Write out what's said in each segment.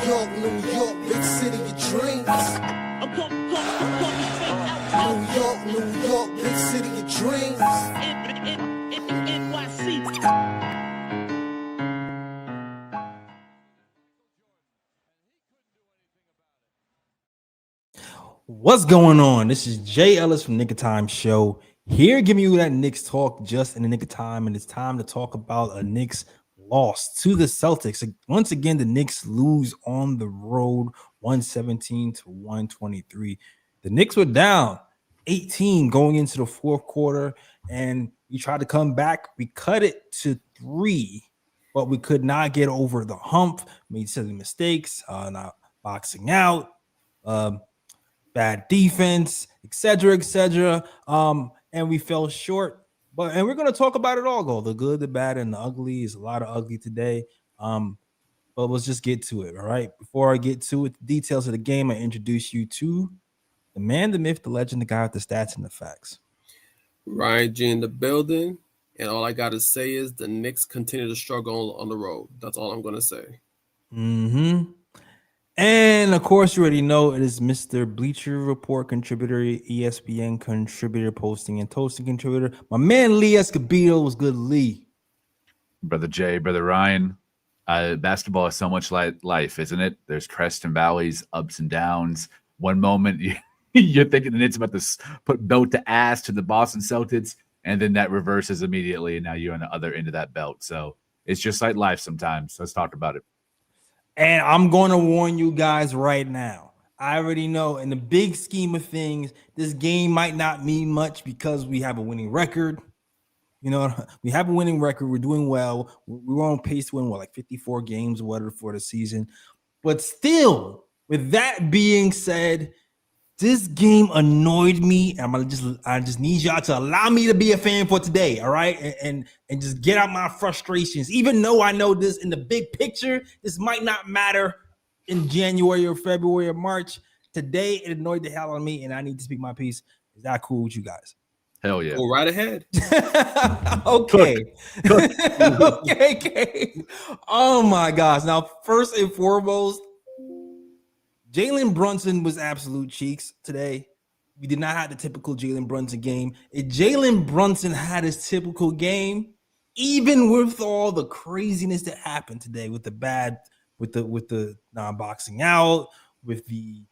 New York, big city of dreams. New York, big city of dreams. What's going on? This is Jay Ellis from Knick of Time Show, here giving you that Knicks talk just in the nick of time, and it's time to talk about a Knicks loss to the Celtics. Once again, the Knicks lose on the road, 117-123. The Knicks were down 18 going into the fourth quarter, and we tried to come back. We cut it to 3, but we could not get over the hump. Made silly mistakes, not boxing out, bad defense, etc. And we fell short. And we're going to talk about it all, the good, the bad, and the ugly. Is a lot of ugly today. But let's just get to it. All right. Before I get to it, the details of the game, I introduce you to the man, the myth, the legend, the guy with the stats and the facts. Ryan G in the building. And all I got to say is the Knicks continue to struggle on the road. That's all I'm going to say. And of course, you already know it is Mr. Bleacher Report contributor, ESPN contributor, posting and toasting contributor. My man Lee Escobedo was good, Lee. Brother Jay, Brother Ryan. Basketball is so much like life, isn't it? There's crests and valleys, ups and downs. One moment you're thinking the Knicks about to put belt to ass to the Boston Celtics, and then that reverses immediately, and now you're on the other end of that belt. So it's just like life sometimes. Let's talk about it. And I'm going to warn you guys right now. I already know in the big scheme of things, this game might not mean much because we have a winning record. You know, we have a winning record. We're doing well. We're on pace to win, like 54 games or whatever for the season. But still, with that being said, this game annoyed me. I just need y'all to allow me to be a fan for today, all right? And just get out my frustrations. Even though I know this in the big picture, this might not matter in January or February or March. Today, it annoyed the hell out of me, and I need to speak my piece. Is that cool with you guys? Hell yeah. Go right ahead. Okay. Okay. Oh, my gosh. Now, first and foremost, Jalen Brunson was absolute cheeks today. We did not have the typical Jalen Brunson game. If Jalen Brunson had his typical game, even with all the craziness that happened today, with the non-boxing out, with the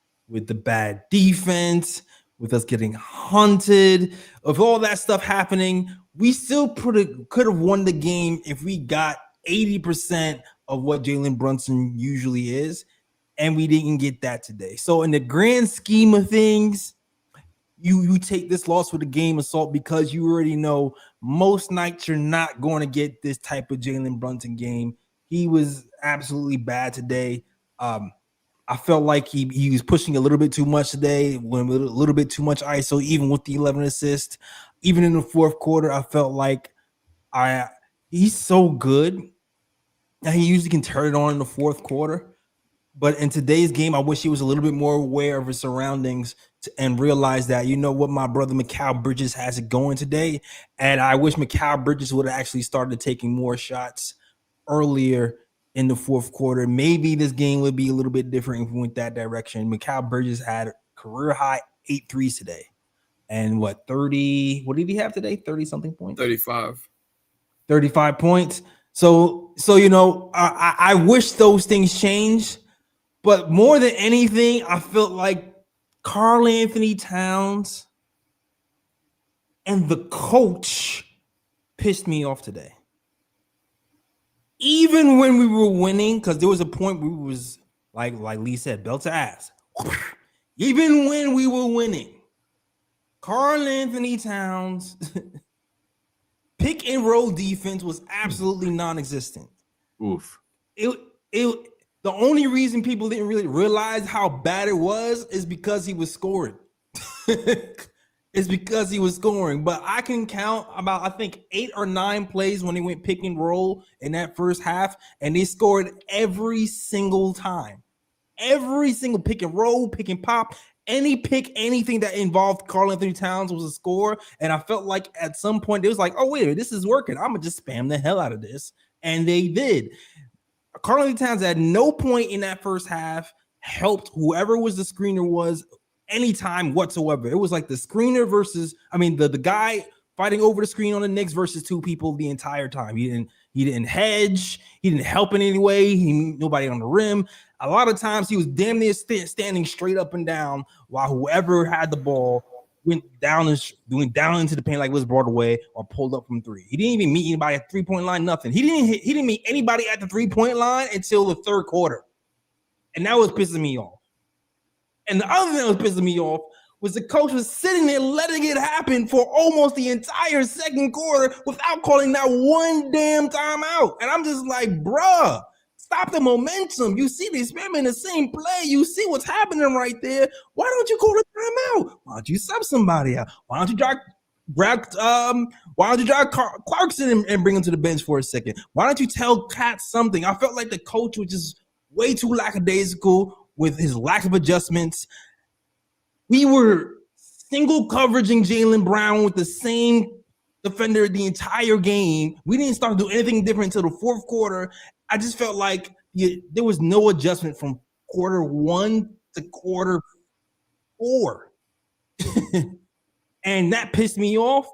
bad defense, with us getting hunted, of all that stuff happening, we still could have won the game if we got 80% of what Jalen Brunson usually is. And we didn't get that today. So in the grand scheme of things, you take this loss with a game of salt because you already know most nights you're not going to get this type of Jalen Brunson game. He was absolutely bad today. I felt like he was pushing a little bit too much today, went a little bit too much ISO, even with the 11 assists. Even in the fourth quarter, I felt like he's so good. And he usually can turn it on in the fourth quarter. But in today's game, I wish he was a little bit more aware of his surroundings and realize that, you know what, my brother Mikal Bridges has it going today. And I wish Mikal Bridges would have actually started taking more shots earlier in the fourth quarter. Maybe this game would be a little bit different if we went that direction. Mikal Bridges had career high 8 threes today. And 30, what did he have today? 30-something points? 35 points. So you know, I wish those things changed. But more than anything, I felt like Karl Anthony Towns and the coach pissed me off today. Even when we were winning, because there was a point where we was like Lee said, belt to ass. Even when we were winning, Karl Anthony Towns pick and roll defense was absolutely non-existent. Oof. The only reason people didn't really realize how bad it was is because he was scoring. It's because he was scoring. But I can count about, I think, 8 or 9 plays when they went pick and roll in that first half, and they scored every single time. Every single pick and roll, pick and pop, anything that involved Karl Anthony Towns was a score. And I felt like at some point it was like, oh, wait, this is working. I'm going to just spam the hell out of this. And they did. Karl-Anthony Towns at no point in that first half helped whoever was the screener was anytime whatsoever. It was like the screener versus, the guy fighting over the screen on the Knicks versus two people the entire time. He didn't hedge. He didn't help in any way. Nobody on the rim. A lot of times he was damn near standing straight up and down while whoever had the ball went down into the paint like it was brought away or pulled up from three. He didn't even meet anybody at the 3-point line, nothing. He didn't meet anybody at the 3-point line until the third quarter. And that was pissing me off. And the other thing that was pissing me off was the coach was sitting there letting it happen for almost the entire second quarter without calling that one damn timeout. And I'm just like, bruh, stop the momentum. You see these men in the same play. You see what's happening right there. Why don't you call a timeout? Why don't you sub somebody out? Why don't you grab Clarkson and bring him to the bench for a second? Why don't you tell Cat something? I felt like the coach was just way too lackadaisical with his lack of adjustments. We were single coveraging Jaylen Brown with the same defender the entire game. We didn't start to do anything different until the fourth quarter. I just felt like there was no adjustment from quarter one to quarter four. And that pissed me off.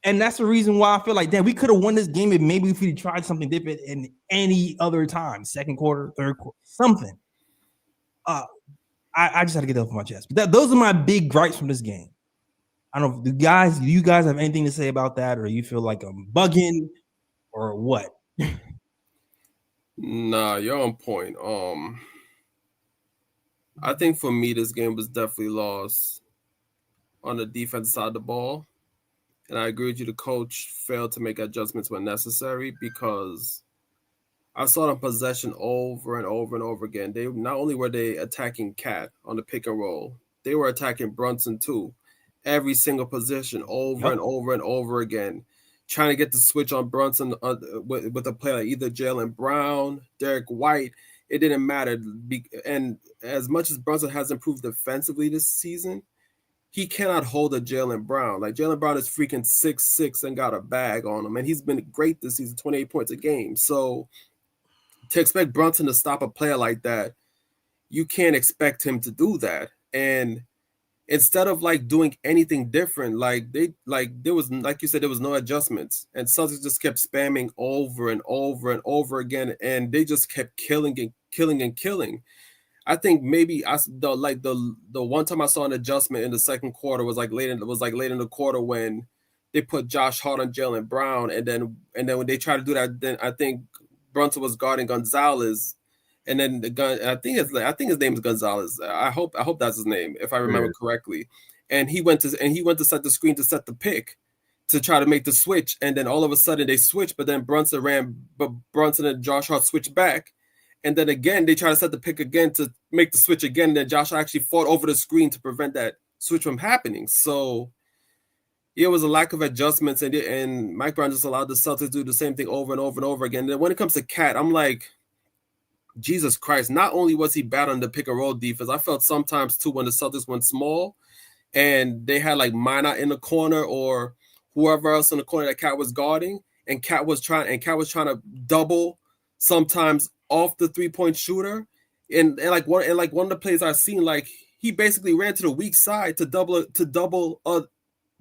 And that's the reason why I feel like, damn, we could have won this game if we tried something different in any other time. Second quarter, third quarter, something. I just had to get that off my chest. But those are my big gripes from this game. I don't know, do you guys have anything to say about that, or you feel like I'm bugging, or what? Nah, you're on point. I think for me, this game was definitely lost on the defense side of the ball. And I agree with you, the coach failed to make adjustments when necessary, because I saw them possession over and over and over again. They not only were they attacking Cat on the pick and roll, they were attacking Brunson too. Every single position over and over and over again, trying to get the switch on Brunson with a player like either Jaylen Brown, Derek White. It didn't matter. And as much as Brunson has improved defensively this season, he cannot hold a Jaylen Brown. Like, Jaylen Brown is freaking 6'6" and got a bag on him. And he's been great this season, 28 points a game. So to expect Brunson to stop a player like that, you can't expect him to do that. And instead of like doing anything different, there was, like you said, there was no adjustments, and Celtics just kept spamming over and over and over again, and they just kept killing and killing and killing. I think maybe the one time I saw an adjustment in the second quarter was late in the quarter when they put Josh Hart on Jaylen Brown, and then when they tried to do that, then I think Brunson was guarding Gonzalez, and then I think his name is Gonzalez. I hope that's his name, if I remember correctly. And he went to set the screen to set the pick to try to make the switch, and then all of a sudden they switched, but then Brunson and Josh Hart switched back, and then again they tried to set the pick again to make the switch again. And then Josh actually fought over the screen to prevent that switch from happening. So it was a lack of adjustments, and Mike Brown just allowed the Celtics to do the same thing over and over and over again. And then when it comes to Cat, I'm like, Jesus Christ, not only was he bad on the pick and roll defense, I felt sometimes too when the Celtics went small and they had like Minot in the corner or whoever else in the corner that Cat was guarding, and Cat was trying to double sometimes off the 3-point shooter. And one of the plays I've seen, like, he basically ran to the weak side to double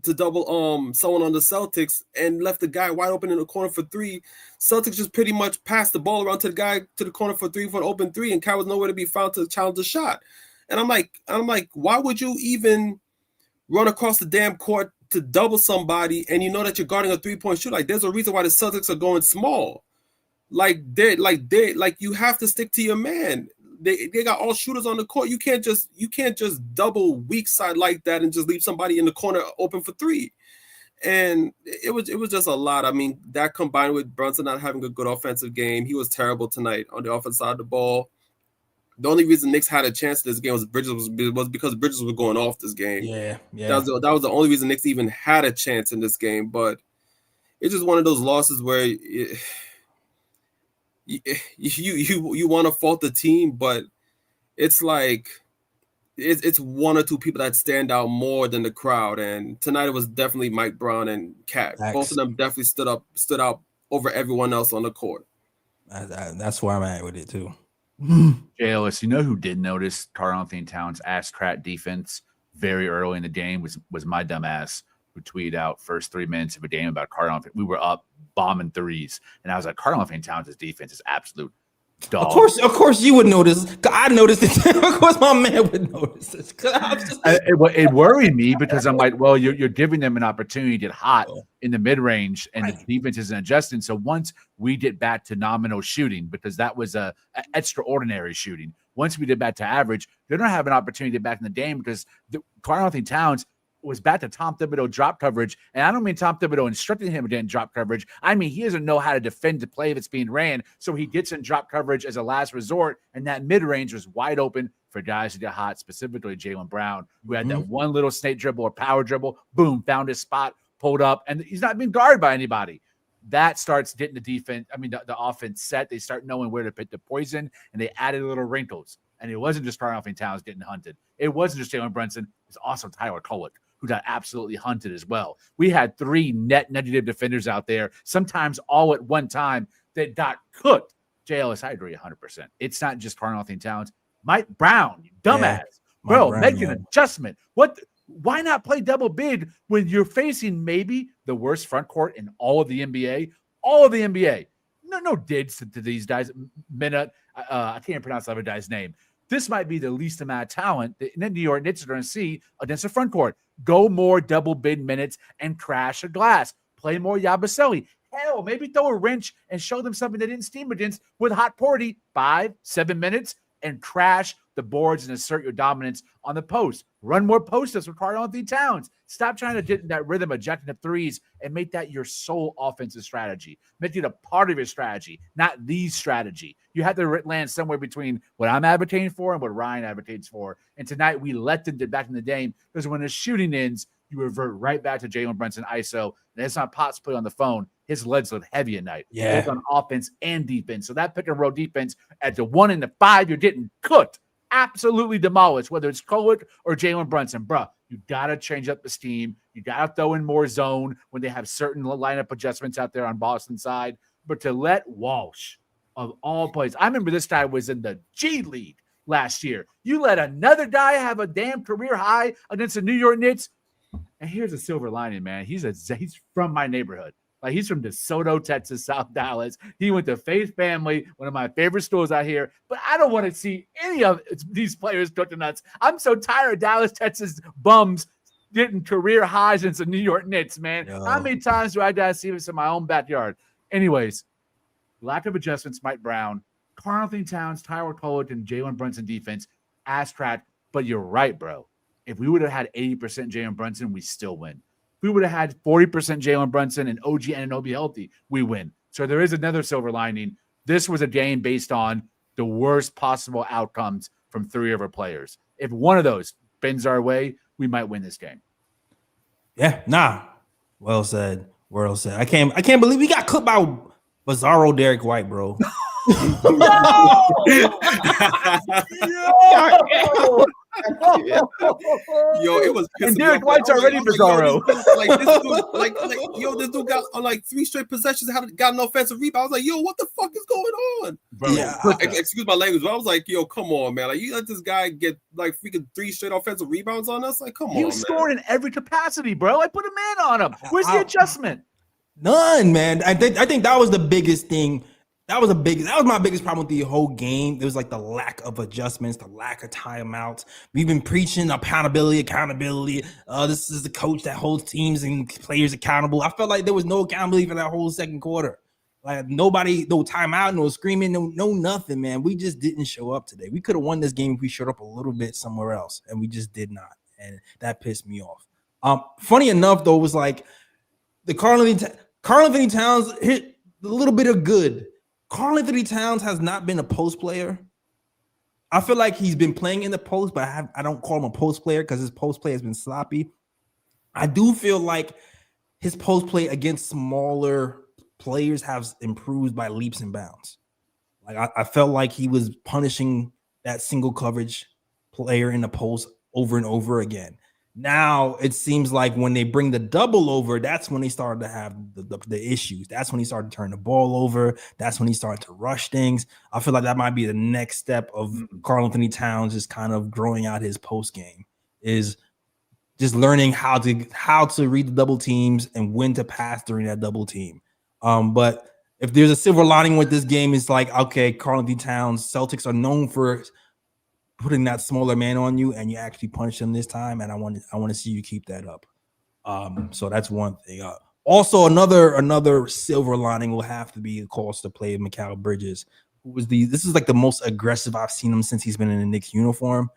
someone on the Celtics and left the guy wide open in the corner for three. Celtics just pretty much passed the ball around to the guy to the corner for three for an open three, and Cat was nowhere to be found to challenge the shot. And I'm like, why would you even run across the damn court to double somebody and you know that you're guarding a 3-point shooter? Like, there's a reason why the Celtics are going small. You have to stick to your man. They got all shooters on the court. You can't just double weak side like that and just leave somebody in the corner open for three. And it was just a lot. I mean, that combined with Brunson not having a good offensive game, he was terrible tonight on the offensive side of the ball. The only reason Knicks had a chance in this game was because Bridges was going off this game. Yeah. That was the only reason Knicks even had a chance in this game. But it's just one of those losses where you want to fault the team, but it's like it's one or two people that stand out more than the crowd. And tonight it was definitely Mike Brown and Cat. Both of them definitely stood out over everyone else on the court. That's where I'm at with it too. JLS, you know who did notice Karl-Anthony Towns' ass crack defense very early in the game was my dumb ass who tweeted out first 3 minutes of a game about Karl-Anthony. We were up bombing threes, and I was like, Karl-Anthony Towns' defense is absolute dog. Of course, you would notice. I noticed it. Of course, my man would notice it. It worried me because I'm like, well, you're giving them an opportunity to get hot in the mid range, and the defense isn't adjusting. So once we get back to nominal shooting, because that was a extraordinary shooting. Once we get back to average, they're going to have an opportunity to get back in the game because Karl-Anthony Towns was back to Tom Thibodeau drop coverage. And I don't mean Tom Thibodeau instructing him to drop coverage. I mean, he doesn't know how to defend the play that's being ran. So he gets in drop coverage as a last resort. And that mid-range was wide open for guys to get hot, specifically Jaylen Brown, who had that one little snake dribble or power dribble, boom, found his spot, pulled up, and he's not being guarded by anybody. That starts getting the offense set. They start knowing where to put the poison, and they added little wrinkles. And it wasn't just Karl-Anthony Towns getting hunted. It wasn't just Jalen Brunson. It's also Tyler Kolek, who got absolutely hunted as well. We had 3 net negative defenders out there, sometimes all at one time, that got cooked. JLS, I agree 100%. It's not just Karl-Anthony Towns. Mike Brown, you dumbass. Bro, make an adjustment. Why not play double big when you're facing maybe the worst front court in all of the NBA? All of the NBA. No digs to these guys. Minute, I can't pronounce the other guy's name. This might be the least amount of talent that New York Knicks are going to see against the front court. Go more double bid minutes and crash a glass. Play more Yabusele. Hell, maybe throw a wrench and show them something they didn't steam against with hot porty 5-7 minutes and crash the boards and assert your dominance on the post. Run more post-ups with Karl-Anthony Towns. Stop trying to get in that rhythm of jacking up threes and make that your sole offensive strategy. Make it a part of your strategy, not the strategy. You have to land somewhere between what I'm advocating for and what Ryan advocates for. And tonight we let them get back in the game because when the shooting ends, you revert right back to Jalen Brunson ISO. And it's not Potts play on the phone. His legs look heavy at night. Yeah. Both on offense and defense. So that pick and roll defense at the 1 and the 5, you're getting cooked. Absolutely demolished, whether it's Kolek or Jalen Brunson. Bruh, you got to change up the scheme. You got to throw in more zone when they have certain lineup adjustments out there on Boston side. But to let Walsh, of all plays, I remember this guy was in the G League last year. You let another guy have a damn career high against the New York Knicks. And here's a silver lining, man. He's from my neighborhood. Like, he's from DeSoto, Texas, South Dallas. He went to Faith Family, one of my favorite stores out here. But I don't want to see any of these players cooking nuts. I'm so tired of Dallas, Texas bums getting career highs against the New York Knicks, man. Yo. How many times do I got to see this in my own backyard? Anyways, lack of adjustments, Mike Brown, Karl-Anthony Towns, Tyler Kolek, and Jalen Brunson defense, ass crack. But you're right, bro. If we would have had 80% Jalen Brunson, we still win. If we would have had 40% Jalen Brunson and OG Anunoby healthy, we win. So there is another silver lining. This was a game based on the worst possible outcomes from 3 of our players. If one of those bends our way, we might win this game. Yeah, nah. Well said. Well said. I can't believe we got cooked by Bizarro Derek White, bro. Yo, it was pissing and me Derek off. White's already bizarro. This dude got on like 3 straight possessions, got an offensive rebound. I was like, yo, what the fuck is going on? Bro, Yeah. Excuse my language, but I was like, yo, come on, man. Like, you let this guy get like freaking 3 straight offensive rebounds on us? Like, come on, he was man. scoring in every capacity, bro. I put a man on him. Where's the adjustment? None, man. I think that was the biggest thing. That was my biggest problem with the whole game. It was like the lack of adjustments, the lack of timeouts. We've been preaching accountability. This is the coach that holds teams and players accountable. I felt like there was no accountability for that whole second quarter. Like, nobody, no timeout, no screaming, no nothing, man. We just didn't show up today. We could have won this game if we showed up a little bit somewhere else, and we just did not. And that pissed me off. Funny enough, though, was like the Karl-Anthony Towns hit a little bit of good. Karl-Anthony Towns has not been a post player. I feel like he's been playing in the post, but I don't call him a post player because his post play has been sloppy. I do feel like his post play against smaller players has improved by leaps and bounds. Like, I felt like he was punishing that single coverage player in the post over and over again. Now it seems like when they bring the double over, that's when they started to have the issues. That's when he started to turn the ball over. That's when he started to rush things. I feel like that might be the next step of Karl Anthony Towns just kind of growing out his post game, is just learning how to read the double teams and when to pass during that double team. But if there's a silver lining with this game, it's like, okay, Karl Anthony Towns, Celtics are known for putting that smaller man on you, and you actually punch him this time, and I want to see you keep that up. So that's one thing. Also, another silver lining will have to be the calls to play of Mikal Bridges, who was this is like the most aggressive I've seen him since he's been in a Knicks uniform.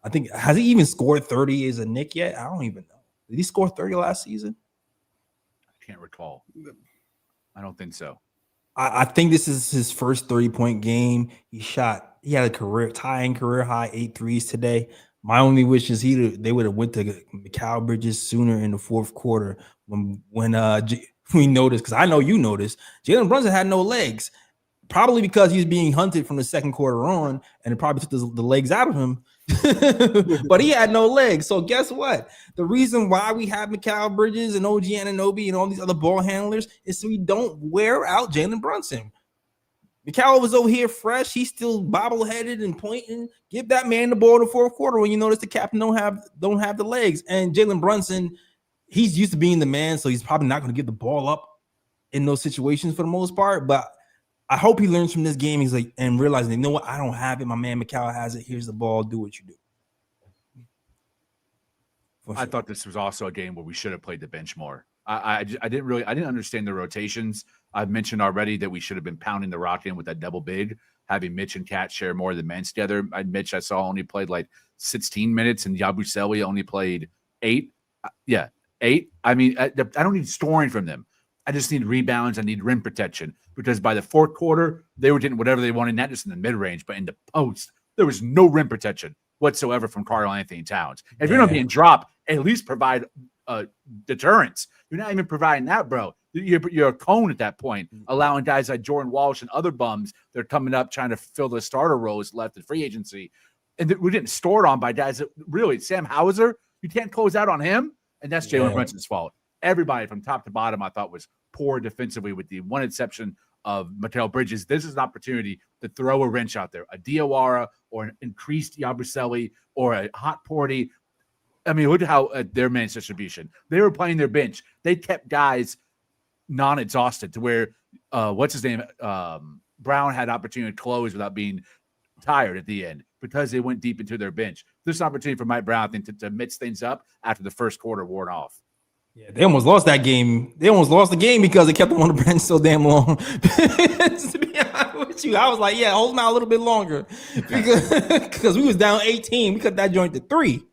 I think, has he even scored 30 as a Knick yet? I don't even know. Did he score 30 last season? I can't recall. I don't think so. I think this is his first 30-point game. He had a tying career high 8 threes today. My only wish is they would have went to Mikal Bridges sooner in the fourth quarter when we noticed, because I know you noticed, Jalen Brunson had no legs, probably because he was being hunted from the second quarter on, and it probably took the legs out of him. But he had no legs. So guess what? The reason why we have Mikal Bridges and OG Anunoby and all these other ball handlers is so we don't wear out Jalen Brunson. Mikal was over here fresh. He's still bobble-headed and pointing. Give that man the ball in the fourth quarter when you notice the captain don't have the legs. And Jalen Brunson, he's used to being the man, so he's probably not going to give the ball up in those situations for the most part. But I hope he learns from this game. He's like, and realizing, you know what? I don't have it. My man Mikal has it. Here's the ball. Do what you do. Sure. I thought this was also a game where we should have played the bench more. I didn't understand the rotations. I've mentioned already that we should have been pounding the rock in with that double big, having Mitch and Cat share more of the minutes together. Mitch, I saw, only played like 16 minutes, and Yabusele only played 8. 8. I mean, I don't need scoring from them. I just need rebounds. I need rim protection, because by the fourth quarter, they were getting whatever they wanted, not just in the mid-range, but in the post. There was no rim protection whatsoever from Karl Anthony Towns. If you're not being dropped, at least provide deterrence. You're not even providing that, bro. You're a cone at that point, allowing guys like Jordan Walsh and other bums that are coming up trying to fill the starter roles left in free agency. And we're getting scored on by guys that really, Sam Hauser, you can't close out on him, and that's Jalen Brunson's fault. Everybody from top to bottom, I thought, was poor defensively, with the one exception of Mikal Bridges. This is an opportunity to throw a wrench out there, a Diawara or an increased Yabusele or a Hot Porty. I mean, look at how their man's distribution. They were playing their bench. They kept guys non-exhausted to where, what's his name? Brown had opportunity to close without being tired at the end because they went deep into their bench. This is an opportunity for Mike Brown, I think, to mix things up after the first quarter wore off. Yeah, they almost lost that game. They almost lost the game because they kept them on the bench so damn long. To be honest with you, I was like, yeah, hold them out a little bit longer because we was down 18. We cut that joint to 3.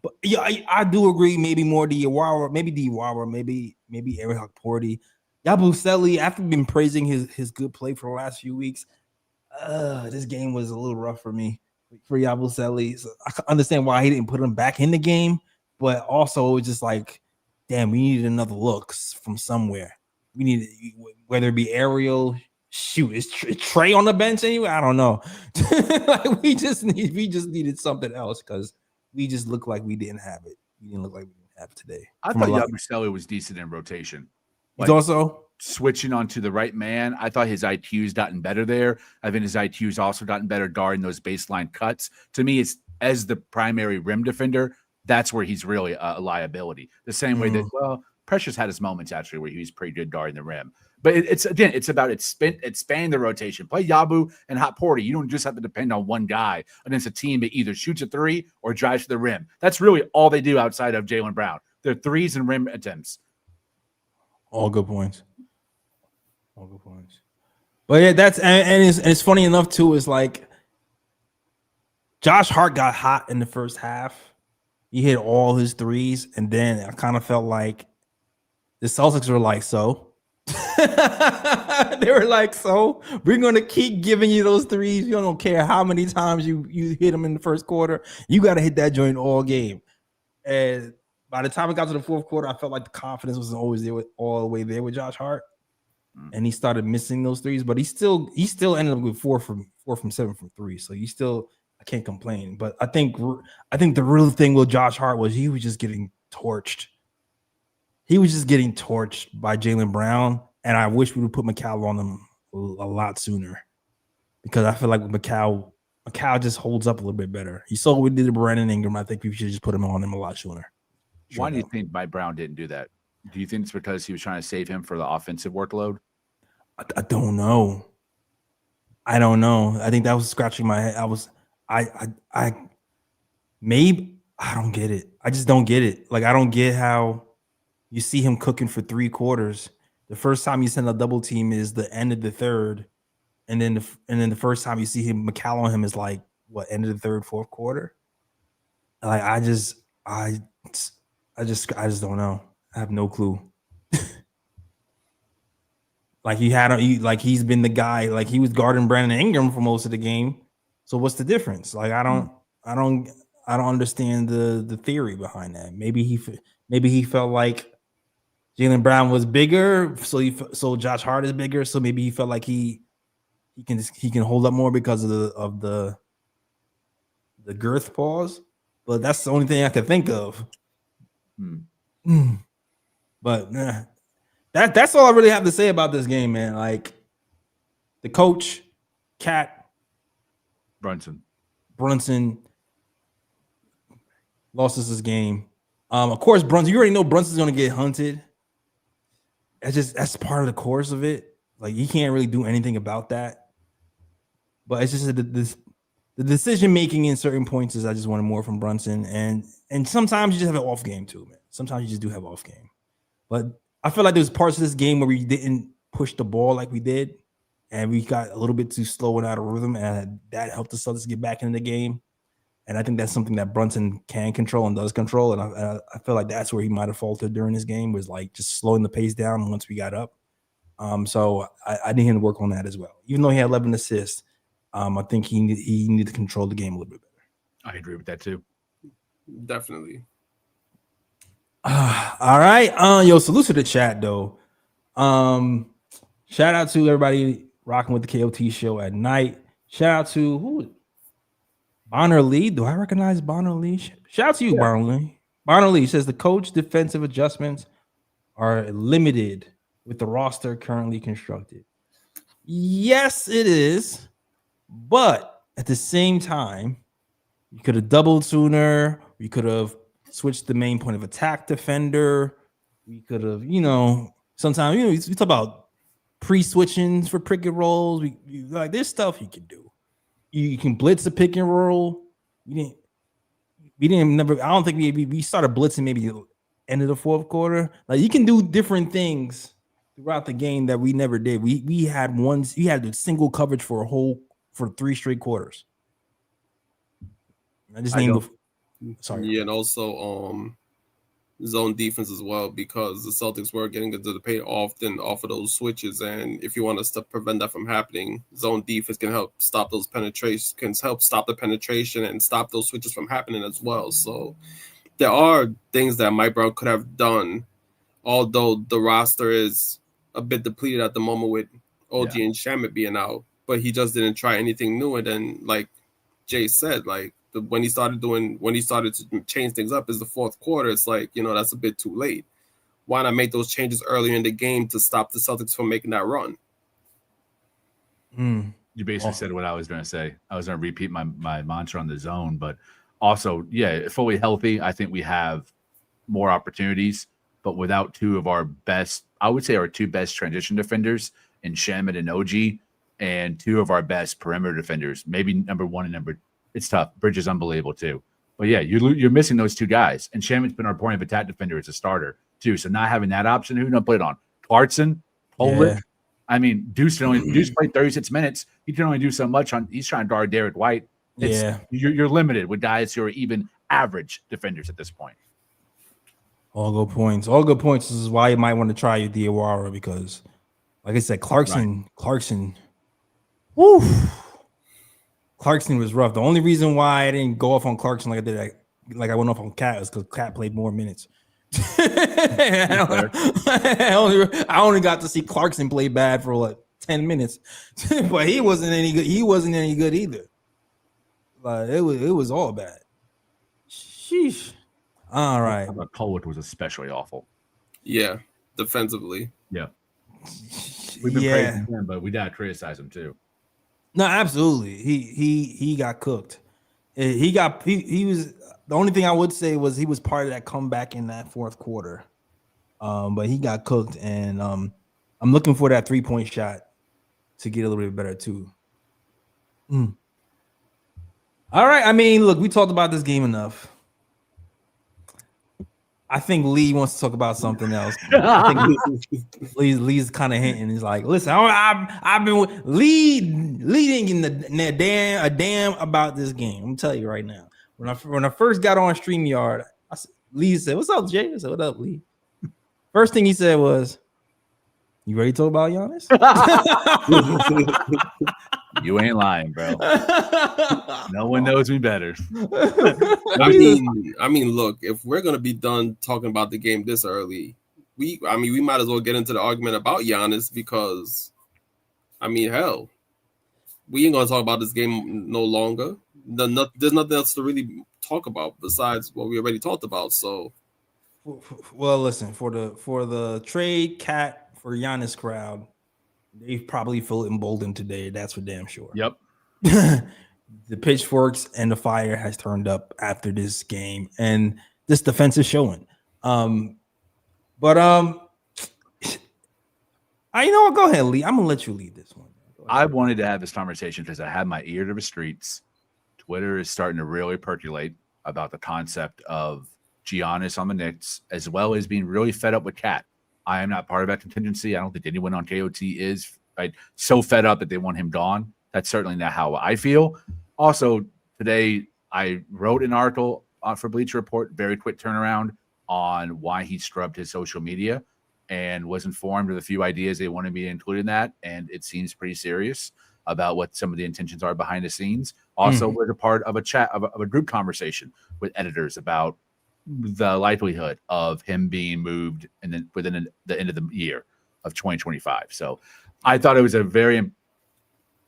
But yeah, I do agree. Maybe more Diawara, maybe Eric Porty. Yabusele, after been praising his good play for the last few weeks, this game was a little rough for me for Yabusele. So I can understand why he didn't put him back in the game. But also, it was just like, damn, we needed another look from somewhere. We needed, whether it be Ariel, shoot, is Trey on the bench anyway? I don't know. Like we just needed something else because we just looked like we didn't have it. We didn't look like we didn't have it today. I thought Yabusele was decent in rotation. He's also switching onto the right man. I thought his IQ's gotten better there. I think his IQ's also gotten better guarding those baseline cuts. To me, it's as the primary rim defender, that's where he's really a liability. The same way that, well, Precious had his moments actually where he was pretty good guarding the rim. But it's about expanding the rotation. Play Yabu and Hot Porty. You don't just have to depend on one guy against a team that either shoots a 3 or drives to the rim. That's really all they do outside of Jaylen Brown. They're threes and rim attempts. All good points. But yeah, it's funny enough too. Is like Josh Hart got hot in the first half. He hit all his threes, and then I kind of felt like the Celtics were like, so they were like, so we're going to keep giving you those threes. You don't care how many times you hit them in the first quarter. You got to hit that joint all game. And by the time it got to the fourth quarter, I felt like the confidence was always there all the way there with Josh Hart. And he started missing those threes, but he still ended up with 4 from 7 from 3. So he still, can't complain. But I think the real thing with Josh Hart was he was just getting torched. He was just getting torched by Jaylen Brown, and I wish we would put Mikal on him a lot sooner, because I feel like Mikal just holds up a little bit better. You saw what we did to Brandon Ingram. I think we should just put him on him a lot sooner. Why do you think Mike Brown didn't do that? Do you think it's because he was trying to save him for the offensive workload? I don't know. I don't know. I think that was scratching my head. I don't get it. I just don't get it. Like, I don't get how you see him cooking for 3 quarters. The first time you send a double team is the end of the third. And then the first time you see him, Mikal on him is like what, end of the third, fourth quarter? Like, I just don't know. I have no clue. Like, he's been the guy, like he was guarding Brandon Ingram for most of the game. So what's the difference? Like, I don't understand the theory behind that. Maybe he felt like Jaylen Brown was bigger, so Josh Hart is bigger. So maybe he felt like he can hold up more because of the girth pause. But that's the only thing I can think of. But that's all I really have to say about this game, man. Like, the coach, Cat Brunson lost us this game. Of course, Brunson. You already know Brunson's going to get hunted. That's part of the course of it. Like, he can't really do anything about that. But it's just the decision making in certain points is I just wanted more from Brunson, and sometimes you just have an off game too, man. Sometimes you just do have off game. But I feel like there's parts of this game where we didn't push the ball like we did, and we got a little bit too slow and out of rhythm, and that helped the Celtics get back into the game. And I think that's something that Brunson can control and does control. And I feel like that's where he might have faltered during this game, was like just slowing the pace down once we got up. So I need him to work on that as well. Even though he had 11 assists, I think he needed to control the game a little bit better. I agree with that too. Definitely. All right. Yo, salute to the chat though. Shout out to everybody rocking with the KOT show at night. Shout out to who? Bonner Lee. Do I recognize Bonner Lee? Shout out to you, Bonner Lee. Bonner Lee says the coach defensive adjustments are limited with the roster currently constructed. Yes, it is. But at the same time, you could have doubled sooner. We could have switched the main point of attack defender. We could have, sometimes, we talk about pre-switching for pick and rolls. Like, there's stuff you can do. You can blitz a pick and roll. I don't think we started blitzing maybe end of the fourth quarter. Like, you can do different things throughout the game that we never did. We had the single coverage for 3 straight quarters. Yeah, and also zone defense as well, because the Celtics were getting into the paint often off of those switches, and if you want us to prevent that from happening, zone defense can help stop those penetrations, can help stop the penetration and stop those switches from happening as well. So there are things that Mike Brown could have done, although the roster is a bit depleted at the moment with OG and Shamet being out, but he just didn't try anything new. And then, like Jay said, like, when he started to change things up is the fourth quarter. It's like, that's a bit too late. Why not make those changes earlier in the game to stop the Celtics from making that run? You basically said what I was going to say. I was going to repeat my mantra on the zone, but also, fully healthy, I think we have more opportunities, but without 2 of our best, I would say our 2 best transition defenders in Shamet and OG, and 2 of our best perimeter defenders, maybe number 1 and number 2. It's tough. Bridge is unbelievable too. But yeah, you're missing those 2 guys. And Shaman's been our point of attack defender as a starter too. So not having that option, who don't play it on? Clarkson, Polich. Yeah. I mean, Deuce played 36 minutes. He can only do so much he's trying to guard Derek White. You're limited with guys who are even average defenders at this point. All good points. This is why you might want to try your Diawara, because, like I said, Clarkson. Woo. Clarkson was rough. The only reason why I didn't go off on Clarkson like I did, like I went off on Cat, is because Cat played more minutes. I only got to see Clarkson play bad for like 10 minutes, but he wasn't any good. He wasn't any good either. Like it was all bad. Sheesh. All right. But Colwick was especially awful. Yeah, defensively. Yeah. We've been praising him, but we gotta criticize him too. No, absolutely. He got cooked. He was the only thing I would say was he was part of that comeback in that fourth quarter. But he got cooked, and I'm looking for that 3-point shot to get a little bit better too. All right. I mean, look, we talked about this game enough. I think Lee wants to talk about something else. I think Lee's kind of hinting. He's like, "Listen, I've been leading a damn about this game. I'm gonna tell you right now. When I first got on StreamYard, Lee said, "What's up, Jay?" I said, "What up, Lee?" First thing he said was, "You ready to talk about Giannis?" You ain't lying, bro. No one knows me better. I mean, look, if we're gonna be done talking about the game this early, we might as well get into the argument about Giannis because, I mean, hell, we ain't gonna talk about this game no longer. There's nothing else to really talk about besides what we already talked about. So, well, listen, for the trade cat for Giannis crowd, they probably feel emboldened today. That's for damn sure. Yep. The pitchforks and the fire has turned up after this game, and this defense is showing. You know what? Go ahead, Lee. I'm gonna let you lead this one. I wanted to have this conversation because I had my ear to the streets. Twitter is starting to really percolate about the concept of Giannis on the Knicks, as well as being really fed up with Cat. I am not part of that contingency. I don't think anyone on KOT is so fed up that they want him gone. That's certainly not how I feel. Also, today I wrote an article for Bleacher Report, very quick turnaround on why he scrubbed his social media, and was informed of a few ideas they wanted me to include in that. And it seems pretty serious about what some of the intentions are behind the scenes. Also, we're a part of a chat of a group conversation with editors about the likelihood of him being moved and then within the end of the year of 2025. So I thought it was a very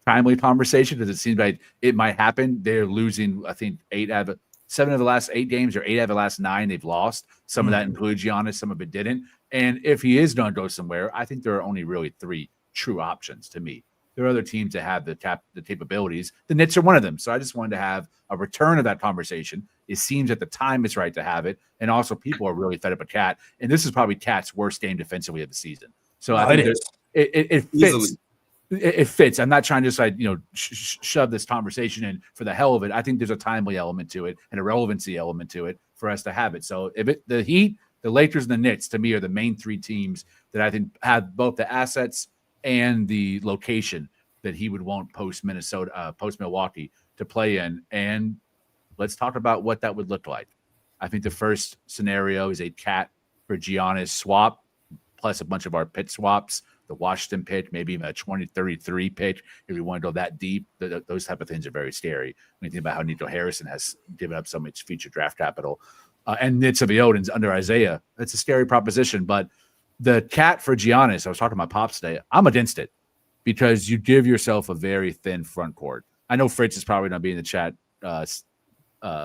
timely conversation because it seems like it might happen. They're losing, I think, 7 of the last 8 games or 8 out of the last 9 they've lost. Some of that includes Giannis, some of it didn't. And if he is going to go somewhere, I think there are only really 3 true options to me. There are other teams that have the capabilities. The Knicks are one of them. So I just wanted to have a return of that conversation. It seems that the time is right to have it. And also people are really fed up with Cat. And this is probably Cat's worst game defensively of the season. So I think it fits. Easily. It fits. I'm not trying to just shove this conversation in for the hell of it. I think there's a timely element to it and a relevancy element to it for us to have it. So the Heat, the Lakers, and the Knicks, to me, are the main 3 teams that I think have both the assets and the location that he would want post Milwaukee to play in. And let's talk about what that would look like. I think the first scenario is a Cat for Giannis swap, plus a bunch of our pitch swaps, the Washington pitch, maybe even a 2033 pitch. If we want to go that deep, those type of things are very scary. When you think about how Nico Harrison has given up so much future draft capital, and Nitsa Odin's under Isaiah, it's a scary proposition. But the Cat for Giannis, I was talking to my pops today, I'm against it because you give yourself a very thin front court. I know Fritz is probably going to be in the chat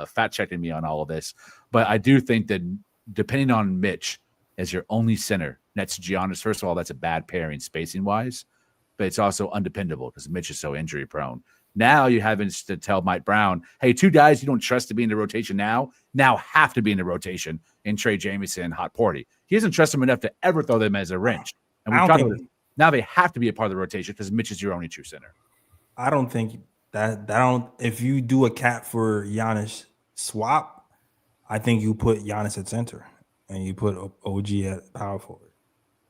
fact checking me on all of this, but I do think that depending on Mitch as your only center, that's Giannis. First of all, that's a bad pairing spacing wise, but it's also undependable because Mitch is so injury prone. Now you having to tell Mike Brown, hey, 2 guys you don't trust to be in the rotation now have to be in the rotation in Trey Jamison and Hot Porty. He doesn't trust them enough to ever throw them as a wrench. And we talked about it. Now they have to be a part of the rotation because Mitch is your only true center. I don't think if you do a Cat for Giannis swap, I think you put Giannis at center and you put OG at power forward.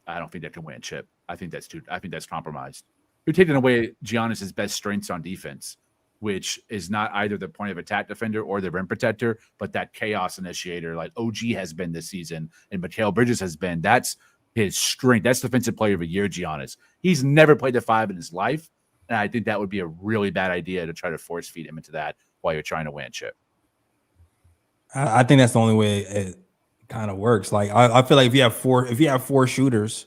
I don't think that can win a chip. I think that's compromised. You're taking away Giannis's best strengths on defense, which is not either the point of attack defender or the rim protector, but that chaos initiator like OG has been this season and Mikal Bridges has been. That's his strength. That's defensive player of the year, Giannis. He's never played the 5 in his life, and I think that would be a really bad idea to try to force feed him into that while you're trying to win a chip. I think that's the only way it kind of works. Like I feel like if you have 4 shooters,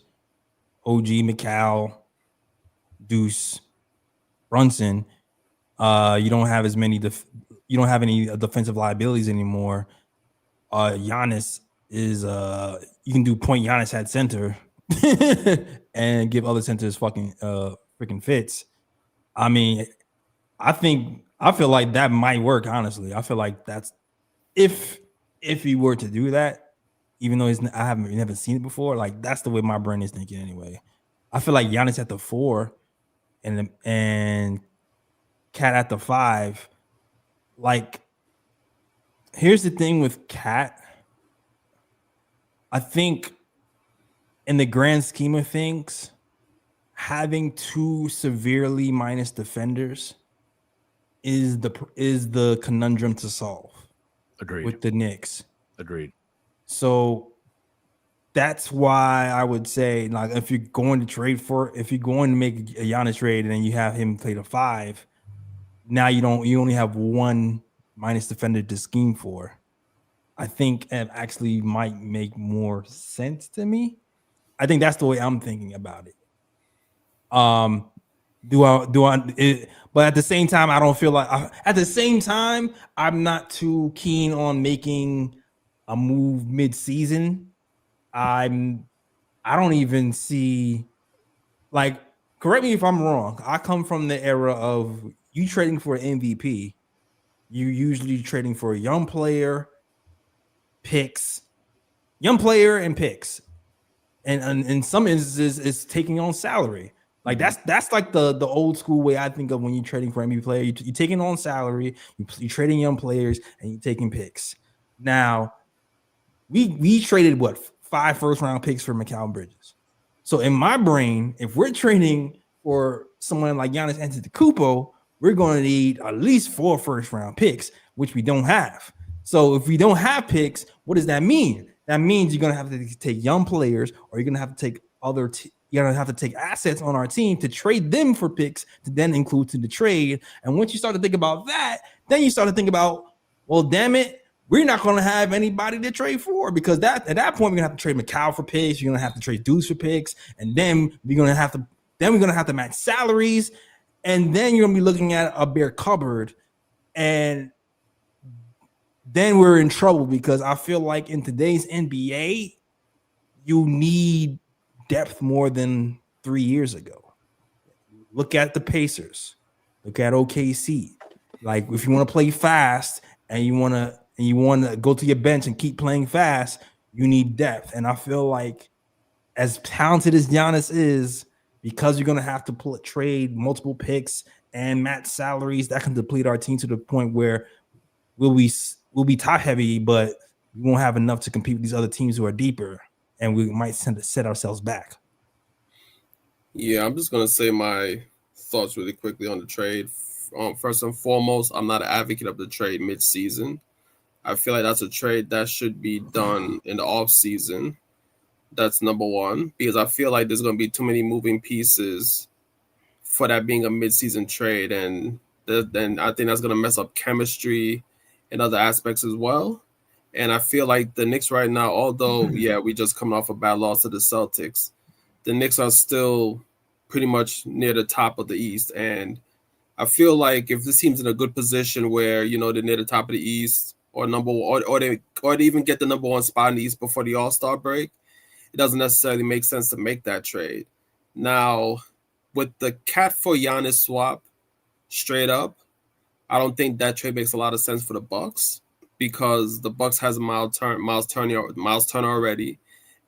OG, Mikal, Deuce, Brunson, you don't have as many you don't have any defensive liabilities anymore. Giannis is you can do point Giannis at center and give other centers fucking freaking fits. I mean, I feel like that might work. Honestly, I feel like that's if he were to do that, even though I haven't never seen it before. Like that's the way my brain is thinking anyway. I feel like Giannis at the 4 and Cat at the 5. Like, here's the thing with Cat. I think in the grand scheme of things, having 2 severely minus defenders is the conundrum to solve. Agreed. With the Knicks. Agreed. So that's why I would say, like, if you're going to make a Giannis trade and then you have him play the 5, now you only have 1 minus defender to scheme for. I think it actually might make more sense to me. I think that's the way I'm thinking about it. But at the same time, I don't feel like I'm not too keen on making a move mid-season. I don't even see, like, correct me if I'm wrong. I come from the era of you trading for an MVP. You usually trading for a young player and picks. And in some instances, it's taking on salary. Like that's like the old school way I think of when you're trading for MVP player. You're taking on salary, you're trading young players, and you're taking picks. Now, we traded 5 first-round picks for Mikal Bridges. So in my brain, if we're trading for someone like Giannis Antetokounmpo, we're going to need at least 4 first-round picks, which we don't have. So if we don't have picks, what does that mean? That means you're going to have to take young players, or you're going to have to take you're going to have to take assets on our team to trade them for picks to then include to the trade. And once you start to think about that, then you start to think about, well, damn it, we're not going to have anybody to trade for, because at that point, we're going to have to trade Mikal for picks. You're going to have to trade Deuce for picks. And then we're going to have to match salaries. And then you're going to be looking at a bare cupboard. And then we're in trouble, because I feel like in today's NBA, you need depth more than 3 years ago. Look at the Pacers. Look at OKC. Like, if you want to play fast and you want to go to your bench and keep playing fast, you need depth. And I feel like, as talented as Giannis is, because you're going to have to trade multiple picks and match salaries, that can deplete our team to the point where we'll be top heavy, but we won't have enough to compete with these other teams who are deeper, and we might set ourselves back. Yeah, I'm just going to say my thoughts really quickly on the trade. First and foremost, I'm not an advocate of the trade mid-season. I feel like that's a trade that should be done in the off-season. That's number one, because I feel like there's going to be too many moving pieces for that being a mid-season trade, and then I think that's going to mess up chemistry and other aspects as well. And I feel like the Knicks right now, although, yeah, we just coming off a bad loss to the Celtics, the Knicks are still pretty much near the top of the East. And I feel like if this team's in a good position where, you know, they're near the top of the East, or they even get the number 1 spot in the East before the All-Star break, it doesn't necessarily make sense to make that trade. Now, with the Cat for Giannis swap, straight up, I don't think that trade makes a lot of sense for the Bucks, because the Bucks has Miles Turner already.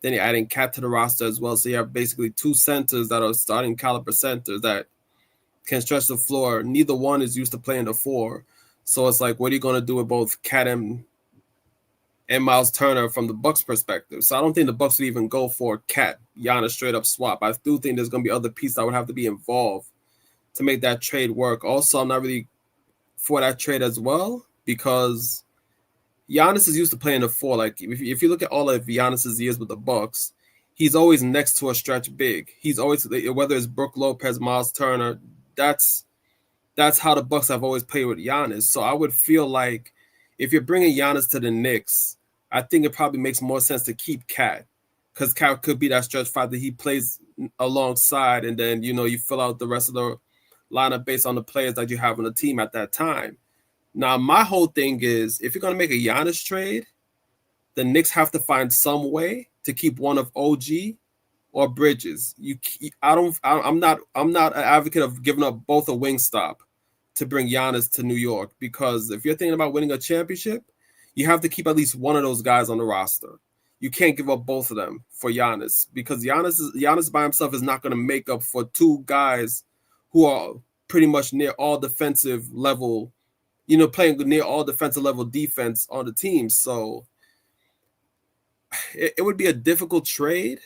Then you're adding Cat to the roster as well. So you have basically 2 centers that are starting caliber centers that can stretch the floor. Neither one is used to playing the 4. So it's like, what are you going to do with both Cat and Miles Turner from the Bucks perspective? So I don't think the Bucks would even go for Cat Giannis straight up swap. I do think there's going to be other pieces that would have to be involved to make that trade work. Also, I'm not really for that trade as well, because Giannis is used to playing the 4. Like, if you look at all of Giannis's years with the Bucks, he's always next to a stretch big. He's always, whether it's Brook Lopez, Miles Turner, that's how the Bucks have always played with Giannis. So I would feel like if you're bringing Giannis to the Knicks, I think it probably makes more sense to keep Cat, because Cat could be that stretch 5 that he plays alongside, and then, you know, you fill out the rest of the lineup based on the players that you have on the team at that time. Now, my whole thing is, if you're gonna make a Giannis trade, the Knicks have to find some way to keep one of OG or Bridges. I'm not an advocate of giving up both a wing stop to bring Giannis to New York, because if you're thinking about winning a championship, you have to keep at least one of those guys on the roster. You can't give up both of them for Giannis, because Giannis by himself is not going to make up for two guys who are pretty much near all defensive level, playing near all defensive level defense on the team. So it would be a difficult trade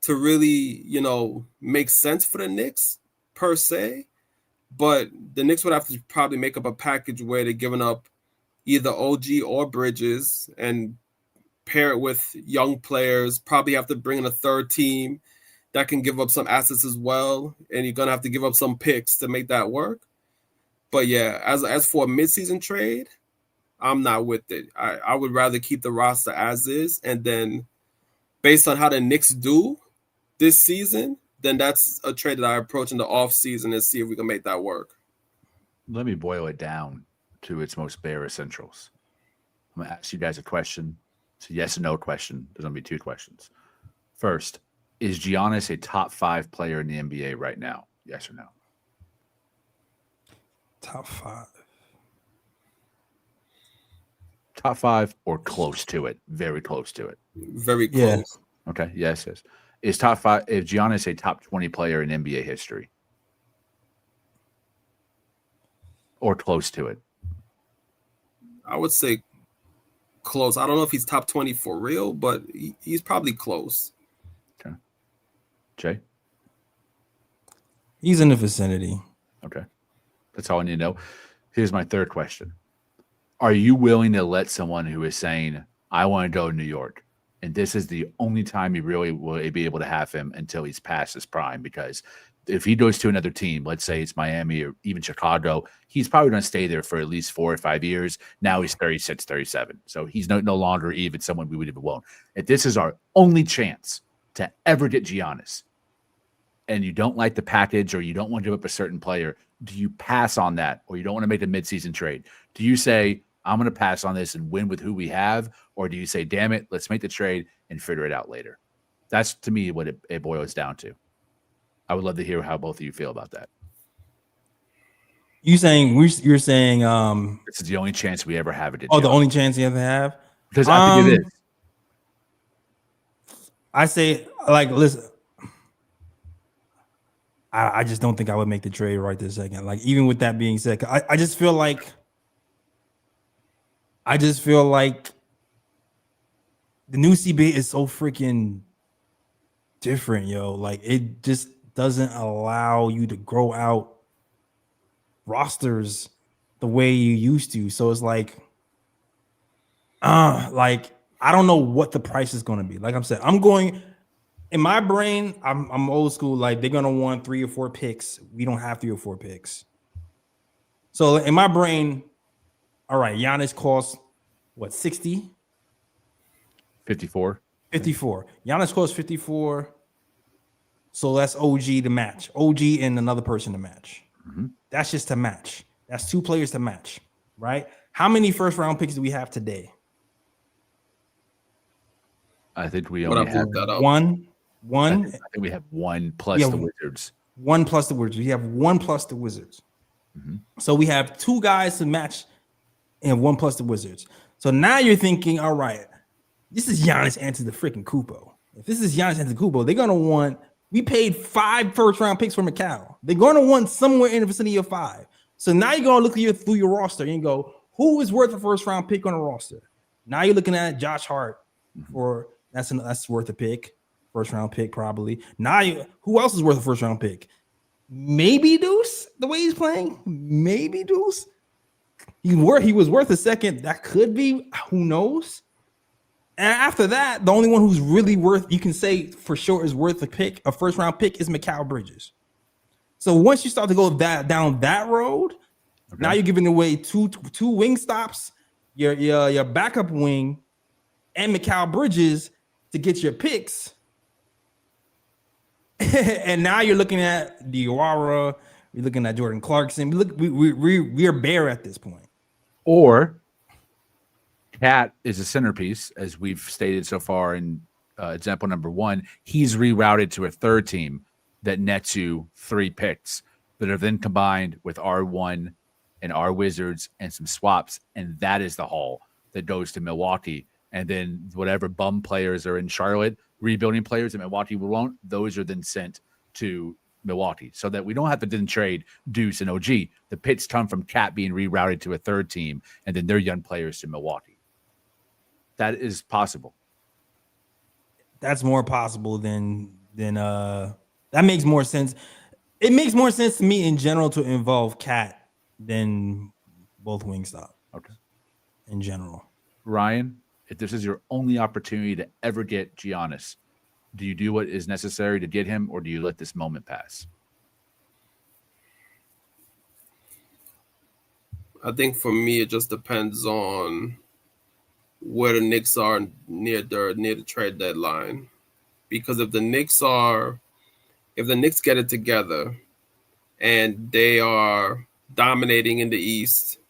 to really, make sense for the Knicks per se. But the Knicks would have to probably make up a package where they're giving up either OG or Bridges and pair it with young players. Probably have to bring in a third team that can give up some assets as well. And you're going to have to give up some picks to make that work. But yeah, as for a midseason trade, I'm not with it. I would rather keep the roster as is. And then based on how the Knicks do this season, then that's a trade that I approach in the offseason and see if we can make that work. Let me boil it down to its most bare essentials. I'm going to ask you guys a question. It's a yes or no question. There's going to be two questions. First, is Giannis a top 5 player in the NBA right now? Yes or no? Top 5. Top 5 or close to it? Very close to it. Very close. Yeah. Okay. Yes. Is top 5? Is Giannis a top 20 player in NBA history? Or close to it? I would say close. I don't know if he's top 20 for real, but he's probably close. Okay. Jay? He's in the vicinity. Okay. That's all I need to know. Here's my third question. Are you willing to let someone who is saying, I want to go to New York, and this is the only time you really will be able to have him until he's past his prime? Because if he goes to another team, let's say it's Miami or even Chicago, he's probably going to stay there for at least 4 or 5 years. Now he's 36, 37. So he's no longer even someone we would have won. If this is our only chance to ever get Giannis, and you don't like the package or you don't want to give up a certain player, do you pass on that, or you don't want to make the midseason trade? Do you say, I'm going to pass on this and win with who we have? Or do you say, damn it, let's make the trade and figure it out later? That's, to me, what it boils down to. I would love to hear how both of you feel about that. You're saying This is the only chance we ever have it. The only chance you ever have? Because I think it is. I say, listen, I just don't think I would make the trade right this second. Like, even with that being said, I just feel like the new CBA is so freaking different, yo. Like, it just doesn't allow you to grow out rosters the way you used to. So it's like I don't know what the price is going to be. Like I'm saying, I'm going in my brain. I'm old school. Like, they're going to want 3 or 4 picks. We don't have 3 or 4 picks. So in my brain, all right, Giannis costs what, 60? 54. 54. Giannis costs 54. So that's OG to match. OG and another person to match. Mm-hmm. That's just to match. That's 2 players to match, right? How many first round picks do we have today? I think we only have one. I think we have 1 plus the Wizards. 1 plus the Wizards. We have 1 plus the Wizards. Mm-hmm. So we have 2 guys to match and 1 plus the Wizards. So now you're thinking, all right, this is Giannis Antetokounmpo. If this is Giannis Antetokounmpo, they're gonna want. We paid 5 first round picks for Macau. They're gonna want somewhere in the vicinity of 5. So now you're gonna look through your roster and go, who is worth a first round pick on a roster? Now you're looking at Josh Hart for that's worth a pick, first round pick probably. Now who else is worth a first round pick? Maybe Deuce, the way he's playing. Maybe Deuce. He was worth a second. That could be. Who knows? And after that, the only one who's really worth, you can say for sure, is worth a first round pick, is Mikal Bridges. So once you start to go down that road, now you're giving away two wing stops, your backup wing, and Mikal Bridges to get your picks. And now you're looking at Diawara, you're looking at Jordan Clarkson. We are bare at this point. Or Cat is a centerpiece, as we've stated so far in example number 1. He's rerouted to a third team that nets you 3 picks that are then combined with R1 and our Wizards and some swaps, and that is the haul that goes to Milwaukee. And then whatever bum players are in Charlotte, rebuilding players that Milwaukee won't, those are then sent to Milwaukee, so that we don't have to then trade Deuce and OG. The picks come from Cat being rerouted to a third team, and then their young players to Milwaukee. That is possible. That's more possible than that makes more sense. It makes more sense to me in general to involve Cat than both Wingstop. Okay. In general. Ryan, if this is your only opportunity to ever get Giannis, do you do what is necessary to get him, or do you let this moment pass? I think for me, it just depends on where the Knicks are near the trade deadline. Because if the Knicks get it together and they are dominating in the East,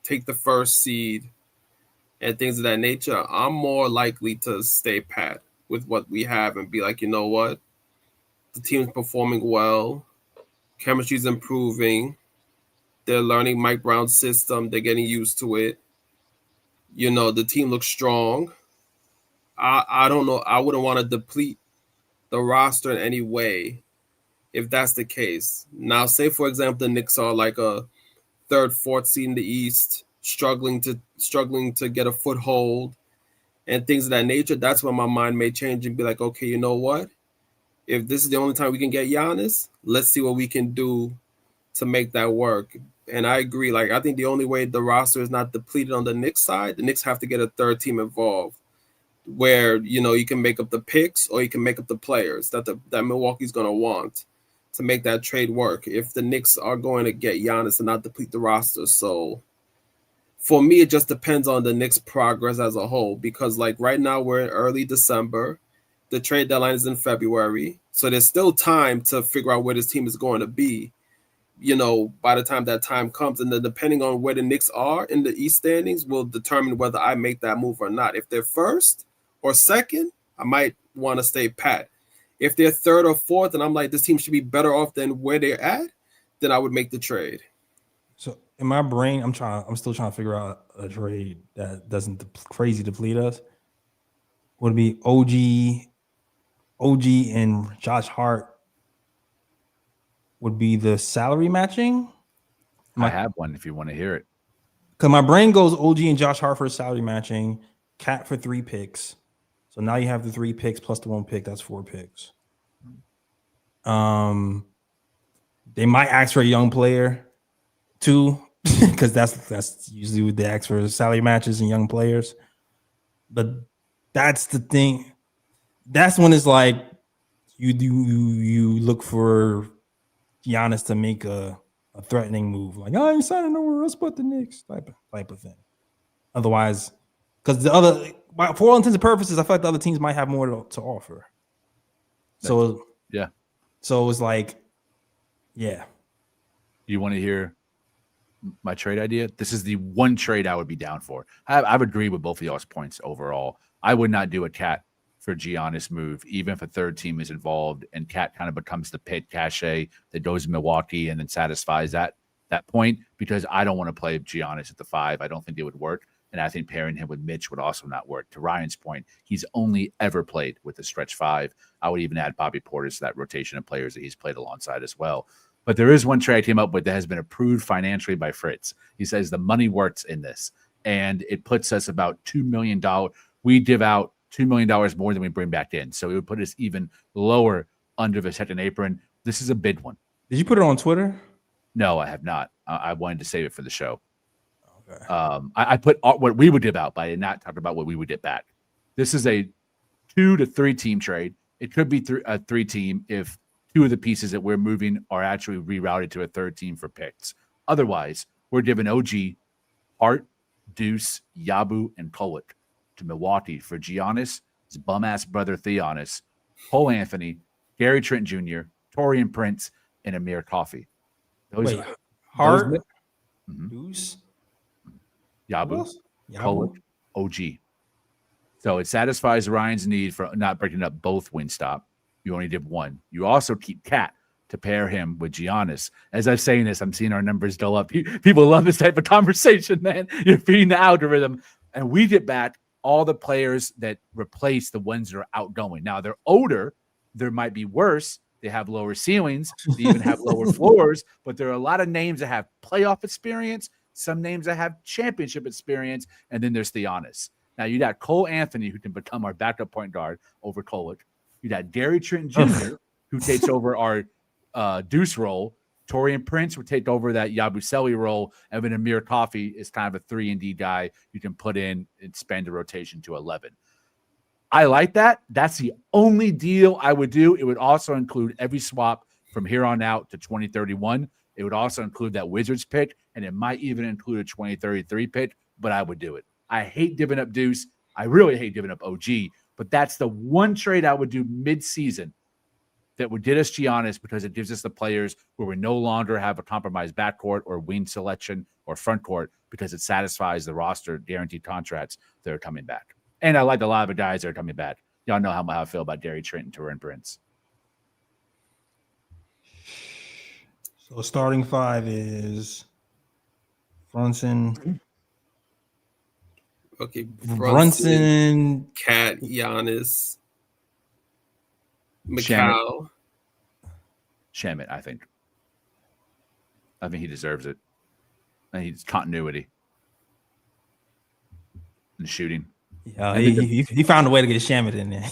take the first seed and things of that nature, I'm more likely to stay pat with what we have and be like, you know what? The team's performing well. Chemistry's improving. They're learning Mike Brown's system. They're getting used to it. You know, the team looks strong. I don't know. I wouldn't want to deplete the roster in any way if that's the case. Now, say, for example, the Knicks are like a third, fourth seed in the East, struggling to get a foothold and things of that nature. That's when my mind may change and be like, okay, you know what? If this is the only time we can get Giannis, let's see what we can do to make that work. And I agree. Like, I think the only way the roster is not depleted on the Knicks side, the Knicks have to get a third team involved where, you know, you can make up the picks or you can make up the players that Milwaukee's going to want to make that trade work if the Knicks are going to get Giannis and not deplete the roster. So for me, it just depends on the Knicks' progress as a whole, because like right now we're in early December. The trade deadline is in February. So there's still time to figure out where this team is going to be, you know, by the time that time comes. And then depending on where the Knicks are in the East standings will determine whether I make that move or not. If they're first or second, I might want to stay pat. If they're third or fourth and I'm like, this team should be better off than where they're at, then I would make the trade. So in my brain, I'm still trying to figure out a trade that doesn't crazy deplete us. Would it be OG and Josh Hart would be the salary matching? I have one if you want to hear it. Because my brain goes OG and Josh Hart for salary matching, Cat for 3 picks. So now you have the 3 picks plus the 1 pick. That's 4 picks. They might ask for a young player too, because that's usually what they ask for, salary matches and young players. But that's the thing. That's when it's like you look for Giannis to make a threatening move, like, oh, you're signing nowhere else but the Knicks type of thing. Otherwise, because the other, for all intents and purposes, I feel like the other teams might have more to offer. So yeah. So it's like, yeah. You want to hear my trade idea? This is the one trade I would be down for. I would agree with both of y'all's points overall. I would not do a Cat for Giannis move, even if a third team is involved and Cat kind of becomes the pit cachet that goes to Milwaukee and then satisfies that point, because I don't want to play Giannis at the 5. I don't think it would work. And I think pairing him with Mitch would also not work. To Ryan's point, he's only ever played with the stretch 5. I would even add Bobby Portis to that rotation of players that he's played alongside as well. But there is one trade I came up with that has been approved financially by Fritz. He says the money works in this, and it puts us about $2 million. We give out $2 million more than we bring back in. So it would put us even lower under the second apron. This is a big one. Did you put it on Twitter? No, I have not. I wanted to save it for the show. Okay. I put what we would give out, but I did not talk about what we would get back. This is a 2 to 3 team trade. It could be a 3 team if 2 of the pieces that we're moving are actually rerouted to a third team for picks. Otherwise, we're giving OG, Hart, Deuce, Yabu, and Kolek to Milwaukee for Giannis, his bum-ass brother Theonis, Cole Anthony, Gary Trent Jr., Torian Prince, and Amir Coffey. Hart, Deuce. Yabu, Yabu. Kolek, OG. So it satisfies Ryan's need for not breaking up both Wingstop. You only did one. You also keep Cat to pair him with Giannis. As I'm saying this, I'm seeing our numbers go up. People love this type of conversation, man. You're feeding the algorithm. And we get back all the players that replace the ones that are outgoing. Now, they're older. There might be worse. They have lower ceilings. They even have lower floors. But there are a lot of names that have playoff experience, some names that have championship experience, and then there's Giannis. Now, you got Cole Anthony, who can become our backup point guard over Kolek. You got Gary Trent Jr., who takes over our deuce role. Torian Prince would take over that Yabusele role. And then Amir Coffey is kind of a 3-and-D guy you can put in and expand the rotation to 11. I like that. That's the only deal I would do. It would also include every swap from here on out to 2031. It would also include that Wizards pick, and it might even include a 2033 pick, but I would do it. I hate giving up Deuce. I really hate giving up OG, but that's the one trade I would do mid-season that would get us Giannis because it gives us the players where we no longer have a compromised backcourt or wing selection or front court because it satisfies the roster guaranteed contracts that are coming back. And I like a lot of the guys that are coming back. Y'all know how I feel about Gary Trent and Torian Prince. So starting five is Brunson. Okay, Brunson, Cat, Giannis, Mikal. Shamet, I think. I think he deserves it. I think he's continuity and shooting. Yeah, he found a way to get Shamet in there.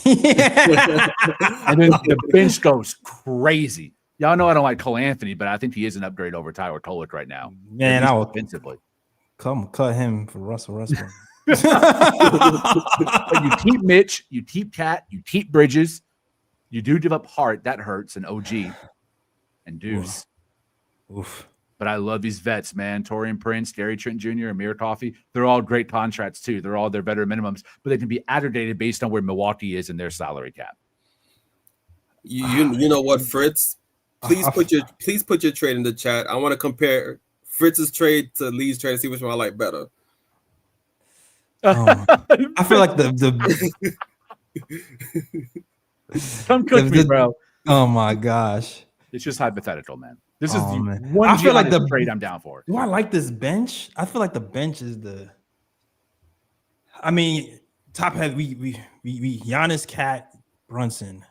And then the bench goes crazy. Y'all know I don't like Cole Anthony, but I think he is an upgrade over Tyler Kolek right now. Man, I will defensively. Come cut him for Russell Westbrook. But you keep Mitch, you keep Cat, you keep Bridges. You do give up Hart. That hurts. And OG and Deuce. Oof. But I love these vets, man. Torian Prince, Gary Trent Jr., Amir Coffey. They're all great contracts, too. They're all their better minimums, but they can be aggregated based on where Milwaukee is in their salary cap. You know what, Fritz? Please put your trade in the chat. I want to compare Fritz's trade to Lee's trade and see which one I like better. I feel like the Come cook me, bro. Oh my gosh. It's just hypothetical, man. This is the man. one I feel like the trade I'm down for. Do I like this bench? I feel like the bench is I mean, top head. We Giannis, Cat, Brunson.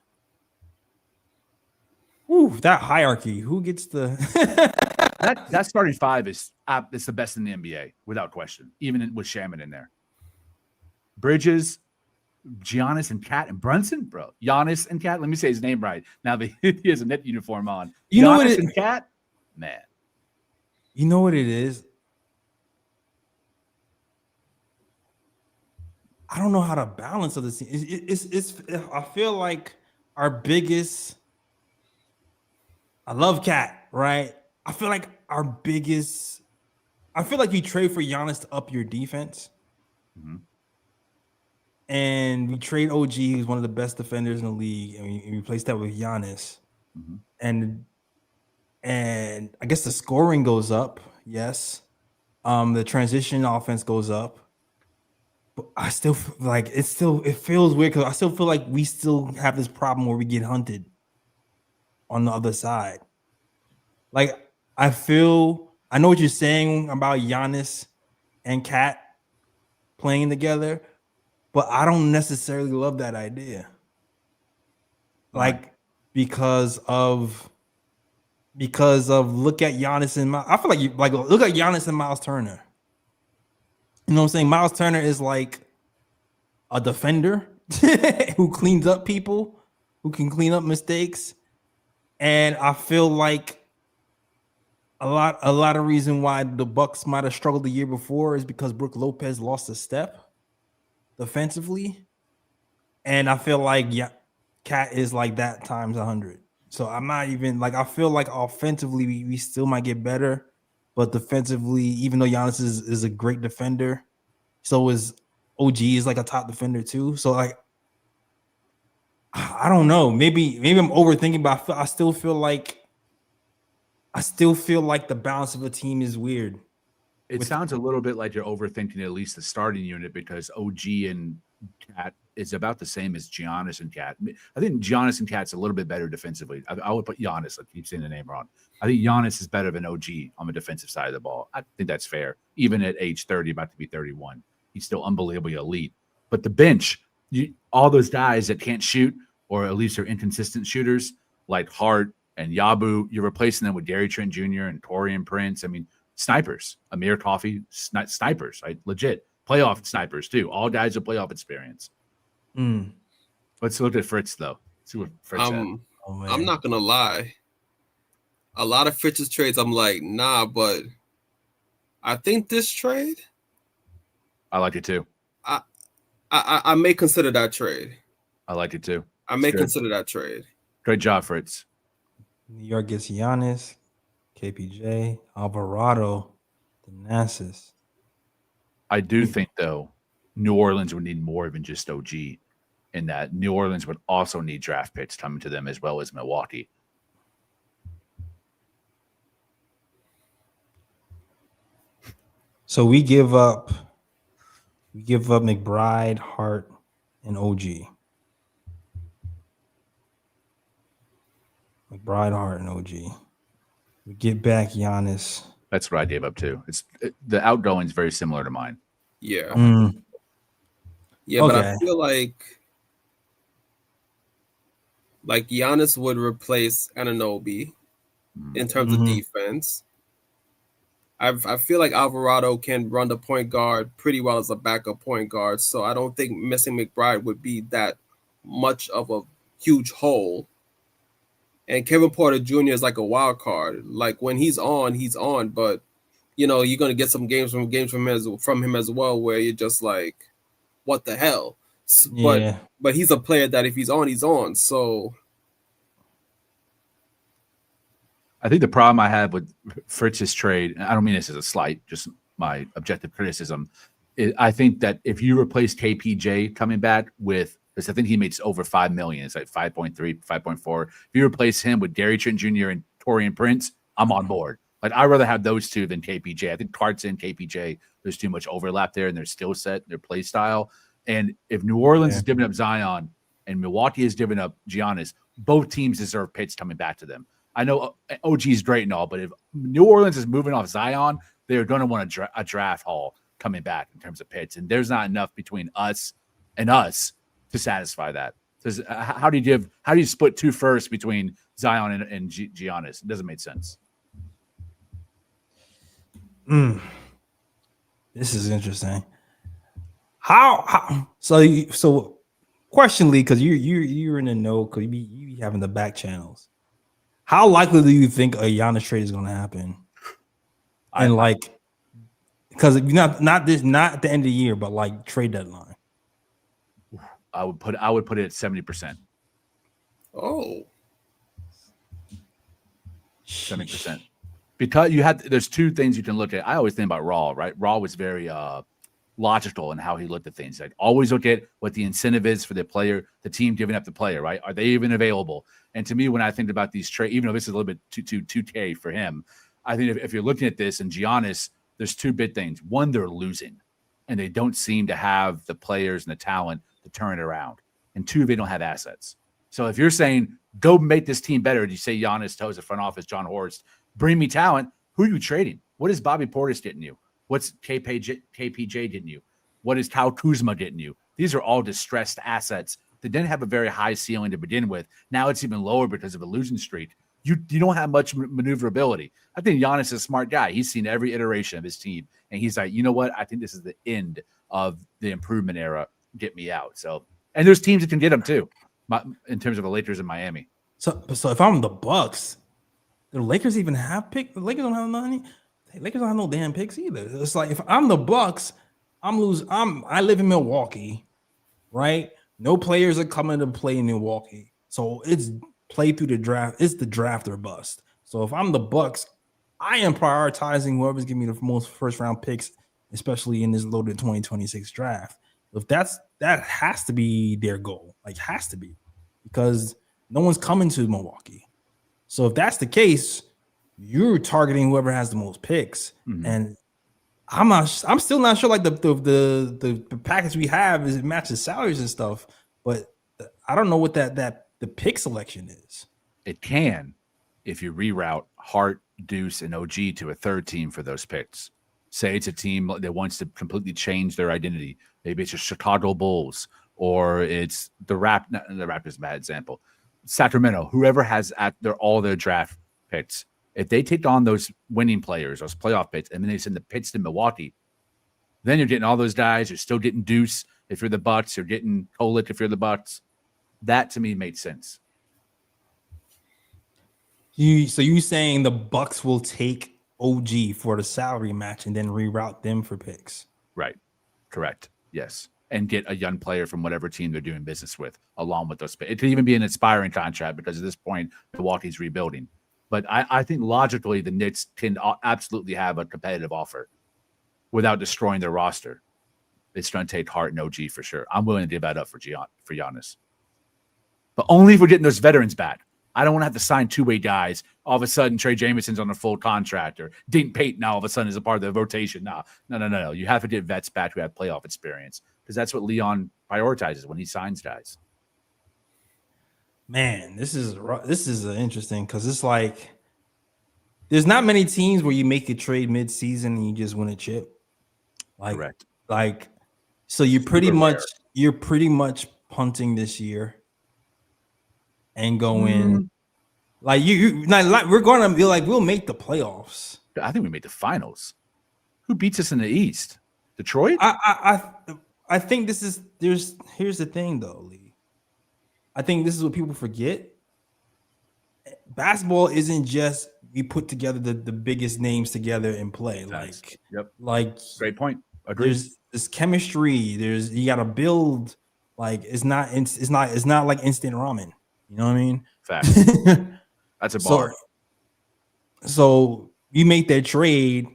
Ooh, that hierarchy. Who gets the that starting five is it's the best in the NBA without question. Even with Shaman in there, Bridges, Giannis and Cat and Brunson, bro. Giannis and Cat. Let me say his name right. Now that he has a net uniform on. You know what Giannis and Cat, man. You know what it is? I don't know how to balance of this team. It's I feel like our biggest. I love Cat, right? I feel like our biggest. I feel like you trade for Giannis to up your defense. Mm-hmm. And we trade OG, who's one of the best defenders in the league, and we replace that with Giannis. Mm-hmm. And I guess the scoring goes up, yes. The transition offense goes up. But I still feel like it feels weird because I still feel like we still have this problem where we get hunted on the other side. Like I know what you're saying about Giannis and Cat playing together. But I don't necessarily love that idea. Like because of look at Giannis and I feel like look at Giannis and Miles Turner. You know what I'm saying? Miles Turner is like a defender who cleans up people, who can clean up mistakes. And I feel like a lot of reason why the Bucks might have struggled the year before is because Brook Lopez lost a step defensively, and I feel like Cat is like that times 100. So I'm not even like I feel like offensively we still might get better, but defensively, even though Giannis is a great defender, so is OG is like a top defender too. So like I don't know, maybe I'm overthinking, but I still feel like the balance of a team is weird. It sounds a little bit like you're overthinking at least the starting unit because OG and Cat is about the same as Giannis and Cat. I think Giannis and Cat's a little bit better defensively. I would put Giannis. I keep saying the name wrong. I think Giannis is better than OG on the defensive side of the ball. I think that's fair. Even at age 30, about to be 31, he's still unbelievably elite. But the bench, all those guys that can't shoot or at least are inconsistent shooters like Hart and Yabu, you're replacing them with Gary Trent Jr. and Taurean Prince. I mean, snipers, Amir Coffey, snipers, right? Legit playoff snipers too. All guys with playoff experience. Let's look at Fritz though. See what Fritz said. I'm not gonna lie. A lot of Fritz's trades, I'm like, nah, but I think this trade, I like it too. I may consider that trade. I like it too. I may consider that trade. Great job, Fritz. New York gets Giannis, KPJ, Alvarado, Thanasis. I do think though, New Orleans would need more than just OG, in that New Orleans would also need draft picks coming to them as well as Milwaukee. So we give up McBride, Hart, and OG. McBride, Hart, and OG. We get back Giannis. That's what I gave up too. The outgoing is very similar to mine. Yeah. Yeah, Okay. but I feel like Giannis would replace Anunoby in terms of defense. I feel like Alvarado can run the point guard pretty well as a backup point guard, so I don't think missing McBride would be that much of a huge hole. And Kevin Porter Jr. is like a wild card. Like when he's on, but you're going to get some games from him as well where you're just like, what the hell? Yeah. But he's a player that if he's on, he's on. So I think the problem I have with Fritz's trade, and I don't mean this as a slight, just my objective criticism, is I think that if you replace KPJ coming back with, because I think he makes over $5 million, it's like 5.3, 5.4. If you replace him with Gary Trent Jr. and Taurean Prince, I'm on board. Like I'd rather have those two than KPJ. I think Carts and KPJ, there's too much overlap there in their skill set, their play style. And if New Orleans is giving up Zion and Milwaukee is giving up Giannis, both teams deserve picks coming back to them. I know OG is great and all, but if New Orleans is moving off Zion, they're going to want a draft haul coming back in terms of picks. And there's not enough between us and us to satisfy that. How do you split 2 firsts between Zion and Giannis? It doesn't make sense. This is interesting. How so questionably, because you're in the know, because you be having the back channels. How likely do you think a Giannis trade is going to happen? And because not at the end of the year, but like trade deadline. I would put it at 70%. Oh, 70%. Because there's 2 things you can look at. I always think about Raw, right? Raw was very logical in how he looked at things. Like always look at what the incentive is for the player, the team giving up the player, right? Are they even available? And to me, when I think about these trades, even though this is a little bit too 2K for him, I think if you're looking at this and Giannis, there's 2 big things. One, they're losing, and they don't seem to have the players and the talent to turn it around. And 2, they don't have assets. So if you're saying, go make this team better, you say Giannis tells the front office, John Horst, bring me talent, who are you trading? What is Bobby Portis getting you? What's KPJ getting you? What is Kyle Kuzma getting you? These are all distressed assets that didn't have a very high ceiling to begin with. Now it's even lower because of a losing streak. You don't have much maneuverability. I think Giannis is a smart guy. He's seen every iteration of his team, and he's like, you know what? I think this is the end of the improvement era. Get me out. So, and there's teams that can get him too, in terms of the Lakers and Miami. So if I'm the Bucks, the Lakers even have pick. The Lakers don't have money. The Lakers don't have no damn picks either. It's like if I'm the Bucks, I live in Milwaukee, right? No players are coming to play in Milwaukee, so it's play through the draft. It's the draft or bust. So if I'm the Bucks, I am prioritizing whoever's giving me the most first round picks, especially in this loaded 2026 draft. If that has to be their goal, like has to be, because no one's coming to Milwaukee. So if that's the case, you're targeting whoever has the most picks. And I'm still not sure. Like the package we have is it matches salaries and stuff, but I don't know what the pick selection is. It can if you reroute Hart, Deuce, and OG to a third team for those picks. Say it's a team that wants to completely change their identity. Maybe it's the Chicago Bulls, or it's the Raptors is a bad example. Sacramento, whoever has all their draft picks. If they take on those winning players, those playoff picks, and then they send the picks to Milwaukee, then you're getting all those guys. You're still getting Deuce if you're the Bucks. You're getting Kolek if you're the Bucks. That to me made sense. So you saying the Bucks will take OG for the salary match and then reroute them for picks? Right. Correct. Yes. And get a young player from whatever team they're doing business with, along with those. It could even be an expiring contract because at this point, Milwaukee's rebuilding. But I think logically, the Knicks can absolutely have a competitive offer without destroying their roster. It's going to take Hart and OG for sure. I'm willing to give that up for Giannis. But only if we're getting those veterans back. I don't want to have to sign two-way guys. All of a sudden, Trey Jameson's on a full contract, or Dink Payton now all of a sudden is a part of the rotation. No. You have to get vets back who have playoff experience because that's what Leon prioritizes when he signs guys. Man, this is interesting because it's like there's not many teams where you make a trade mid-season and you just win a chip. Correct. So you're pretty much punting this year and going like we're going to be like we'll make the playoffs. I think we made the finals. Who beats us in the East? Detroit? I think here's the thing though, Lee. I think this is what people forget. Basketball isn't just we put together the biggest names together and play. Great point. Agreed. There's chemistry. You got to build. Like it's not like instant ramen. You know what I mean? Facts. That's a bar. So you make that trade.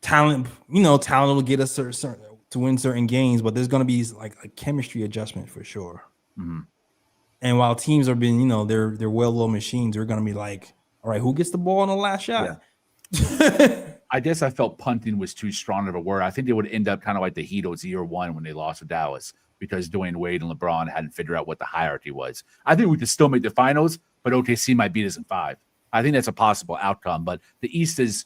Talent will get us certain to win certain games, but there's going to be like a chemistry adjustment for sure. Mm-hmm. And while teams are being, they're well-oiled machines, they're going to be like, all right, who gets the ball in the last shot? Yeah. I guess I felt punting was too strong of a word. I think they would end up kind of like the Heat was year one when they lost to Dallas because Dwayne Wade and LeBron hadn't figured out what the hierarchy was. I think we could still make the finals, but OKC might beat us in 5. I think that's a possible outcome. But the East is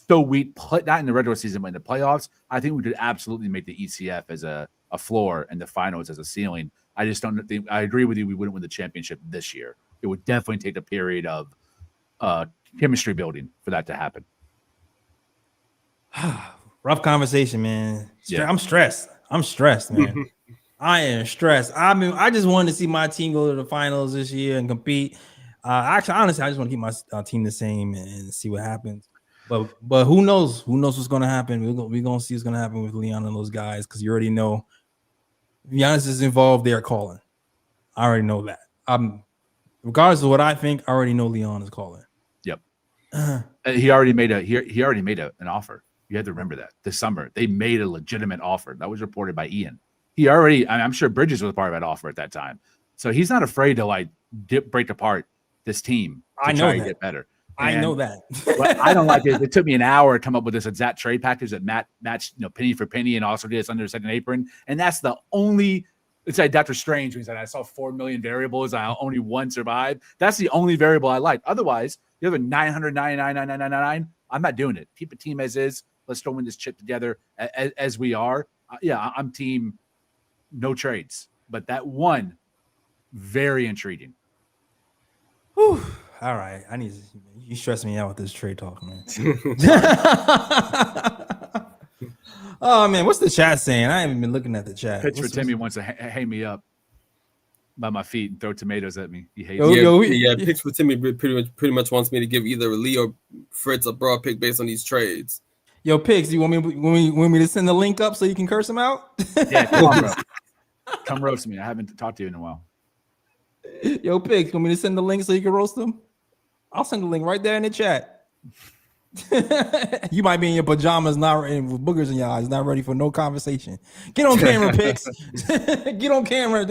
so weak, not in the regular season, but in the playoffs. I think we could absolutely make the ECF as a floor and the finals as a ceiling. I just don't think I agree with you. We wouldn't win the championship this year. It would definitely take a period of chemistry building for that to happen. Rough conversation, man. Yeah. I'm stressed, man. I am stressed. I just wanted to see my team go to the finals this year and compete. Honestly, I just want to keep my team the same and see what happens. But who knows? Who knows what's going to happen? We're going to see what's going to happen with Leon and those guys because you already know if Giannis is involved, they are calling. I already know that. Regardless of what I think, I already know Leon is calling. Yep. He already made an offer. You have to remember that this summer they made a legitimate offer that was reported by Ian. I'm sure Bridges was part of that offer at that time, so he's not afraid to break apart this team to try to get better. I know that. But I don't like it. It took me an hour to come up with this exact trade package that matched penny for penny and also gets under a second apron. And that's the only. It's like Dr. Strange when he said, "I saw 4 million variables. I only one survived." That's the only variable I like. Otherwise, the other 999,999, I'm not doing it. Keep a team as is. Let's go win this chip together as we are. I'm team no trades. But that one, very intriguing. Whew. All right, you stress me out with this trade talk, man. Oh man, what's the chat saying? I haven't been looking at the chat. Pitch for Timmy wants to hang me up by my feet and throw tomatoes at me. He hates it. Pitch for Timmy pretty much wants me to give either Lee or Fritz a broad pick based on these trades. Yo, Pigs, you want me to send the link up so you can curse him out? Yeah, come on, bro. Come roast me. I haven't talked to you in a while. Yo, Pigs, want me to send the link so you can roast him? I'll send the link right there in the chat. You might be in your pajamas, not with boogers in your eyes, not ready for no conversation. Get on camera, Pigs. Get on camera.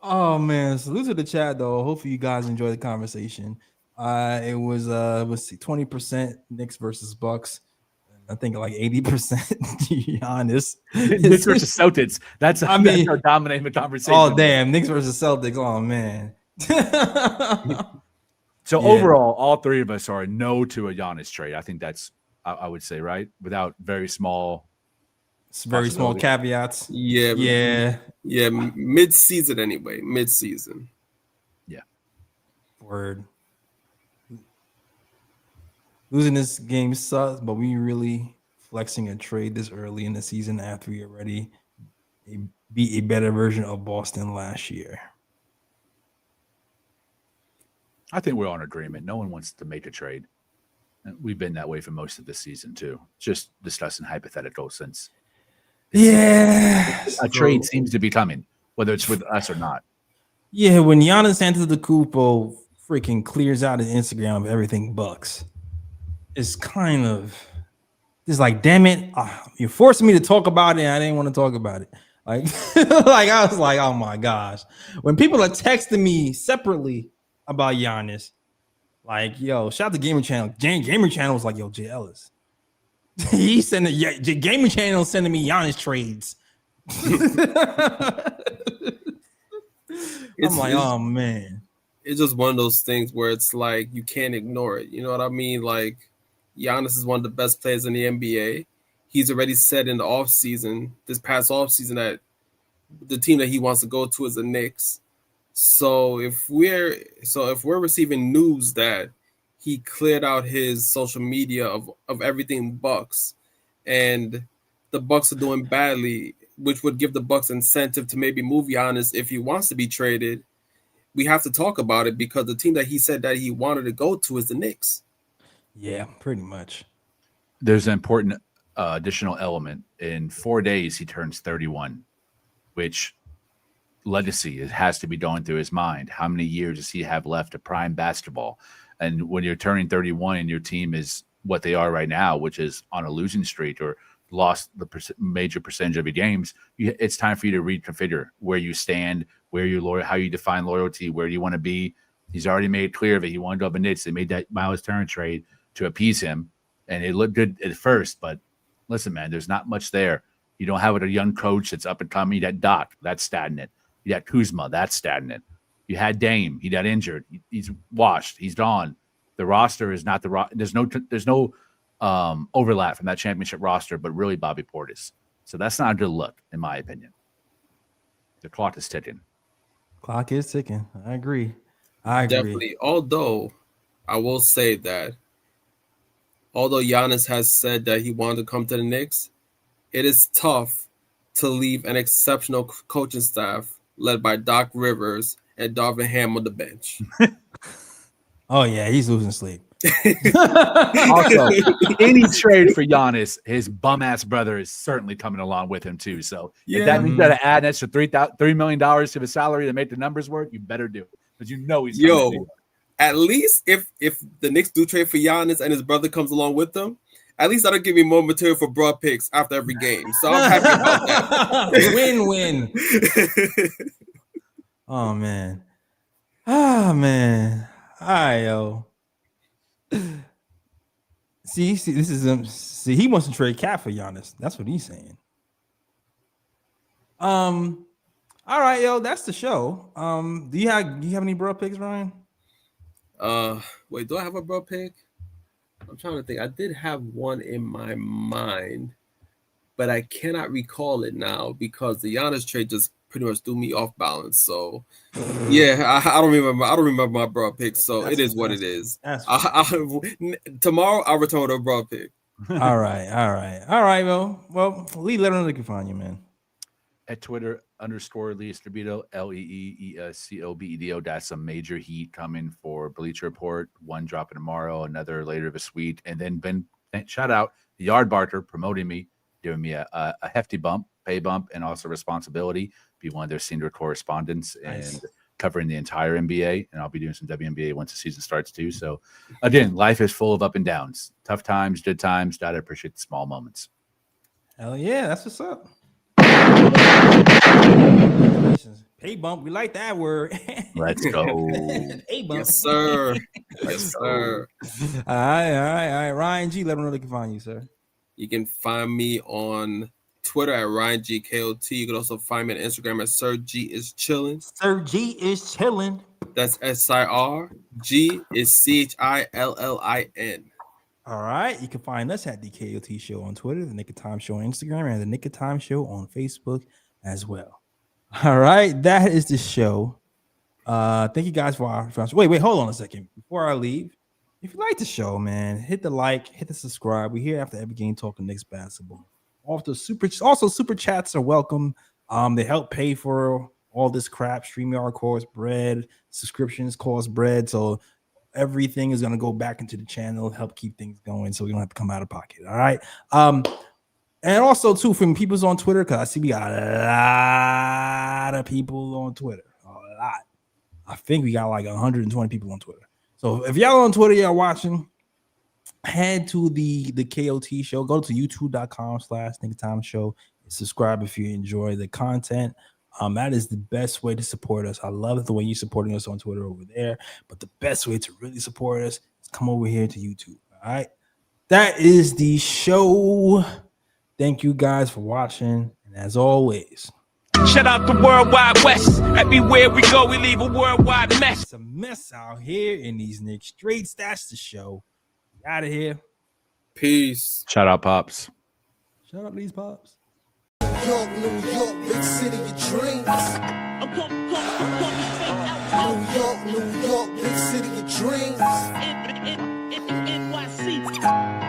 Oh man, salute to the chat though. Hopefully you guys enjoy the conversation. It was let's see, 20% Knicks versus Bucks. I think like 80% Giannis. Knicks versus Celtics. That's our dominating the conversation. Oh damn, Knicks versus Celtics. Oh man. So overall, all three of us are no to a Giannis trade. I think that's I would say right without very small caveats. Yeah. Mid-season anyway. Mid-season. Yeah. Word. Losing this game sucks, but we really flexing a trade this early in the season after we already beat a better version of Boston last year. I think we're all in agreement. No one wants to make a trade. We've been that way for most of the season too. Just discussing hypotheticals since a trade seems to be coming, whether it's with us or not. Yeah, when Giannis Antetokounmpo freaking clears out his Instagram of everything Bucks, it's kind of it's like, damn it, you're forcing me to talk about it, and I didn't want to talk about it. Like, like I was like, oh my gosh. When people are texting me separately about Giannis, like, yo, shout out to Gamer Channel. Gamer Channel was like, yo, Jay Ellis. He sent it. Gamer Channel sending me Giannis trades. I'm like, oh man. It's just one of those things where it's like you can't ignore it. You know what I mean? Like, Giannis is one of the best players in the NBA. He's already said in the offseason, this past offseason, that the team that he wants to go to is the Knicks. So if we're receiving news that he cleared out his social media of everything Bucks, and the Bucks are doing badly, which would give the Bucks incentive to maybe move Giannis if he wants to be traded, we have to talk about it because the team that he said that he wanted to go to is the Knicks. Yeah, pretty much. There's an important additional element. In 4 days, he turns 31, which legacy has to be going through his mind. How many years does he have left of prime basketball? And when you're turning 31 and your team is what they are right now, which is on a losing streak or lost the major percentage of your games, it's time for you to reconfigure where you stand, where you're loyal, how you define loyalty, where do you want to be. He's already made clear that he wanted to go to the Knicks. They made that Miles Turner trade to appease him, and it looked good at first. But listen, man, there's not much there. You don't have a young coach that's up and coming. You got Doc, that's stagnant. You got Kuzma, that's stagnant. You had Dame, he got injured. He's washed. He's gone. The roster is not the there's no overlap from that championship roster, but really Bobby Portis. So that's not a good look, in my opinion. The clock is ticking. Clock is ticking. I agree. Definitely. Although I will say that although Giannis has said that he wanted to come to the Knicks, it is tough to leave an exceptional coaching staff led by Doc Rivers and Darvin Ham on the bench. Oh, yeah, he's losing sleep. Also, any trade for Giannis, his bum-ass brother is certainly coming along with him, too. So if that means you got to add an extra $3 million to his salary to make the numbers work, you better do it. Because you know he's coming. At least if the Knicks do trade for Giannis and his brother comes along with them, at least that'll give me more material for broad picks after every game. So I'm happy about that. Win-win. Oh, man. All right, yo. See, this is him. See, he wants to trade Cat for Giannis. That's what he's saying. All right, yo, that's the show. Do you have any broad picks, Ryan? Wait, do I have a broad pick? I'm trying to think. I did have one in my mind, but I cannot recall it now because the Giannis trade just pretty much threw me off balance. So, yeah, I don't remember my broad pick. So it is what it is. Tomorrow I'll return with a broad pick. All right. Well, Lee, let them know they can find you, man. At Twitter _Lee Escobedo, LEESCOBEDO. That's some major heat coming for Bleacher Report. One dropping tomorrow, another later this week. And then Ben, shout out the Yard Barker promoting me, giving me a hefty pay bump, and also responsibility. Be one of their senior correspondents and covering the entire NBA. And I'll be doing some WNBA once the season starts too. So again, life is full of up and downs, tough times, good times. Gotta appreciate the small moments. Hell yeah, that's what's up. congratulations. Pay bump. We like that word. Let's go. Pay bump. Yes, sir. Yes, sir. All right. Ryan G, let them know they can find you, sir. You can find me on Twitter at RyanGKOT. You can also find me on Instagram at Sir G is chillin'. Sir G is chilling. That's SIR. G is CHILLIN. All right. You can find us at the KOT Show on Twitter, the Knick of Time Show on Instagram, and the Knick of Time Show on Facebook as well. All right. That is the show. Thank you guys for our wait, hold on a second. Before I leave, if you like the show, man, hit the like, hit the subscribe. We're here after every game talking Knicks basketball. Also, super chats are welcome. They help pay for all this crap. StreamYard costs bread, subscriptions cost bread. So everything is gonna go back into the channel, help keep things going, so we don't have to come out of pocket. All right. And also too, from people's on Twitter, because I see we got a lot of people on Twitter. A lot. I think we got like 120 people on Twitter. So if y'all on Twitter, y'all watching, head to the KOT Show. Go to youtube.com/Knick of Time Show. Subscribe if you enjoy the content. That is the best way to support us. I love the way you're supporting us on Twitter over there. But the best way to really support us is come over here to YouTube. All right. That is the show. Thank you guys for watching. And as always, shout out the Worldwide West. Everywhere we go, we leave a worldwide mess. It's a mess out here in these Knicks streets. That's the show. Out of here. Peace. Shout out, Pops. Shout out these Pops. New York, big city of dreams. New York, big city of dreams. NYC.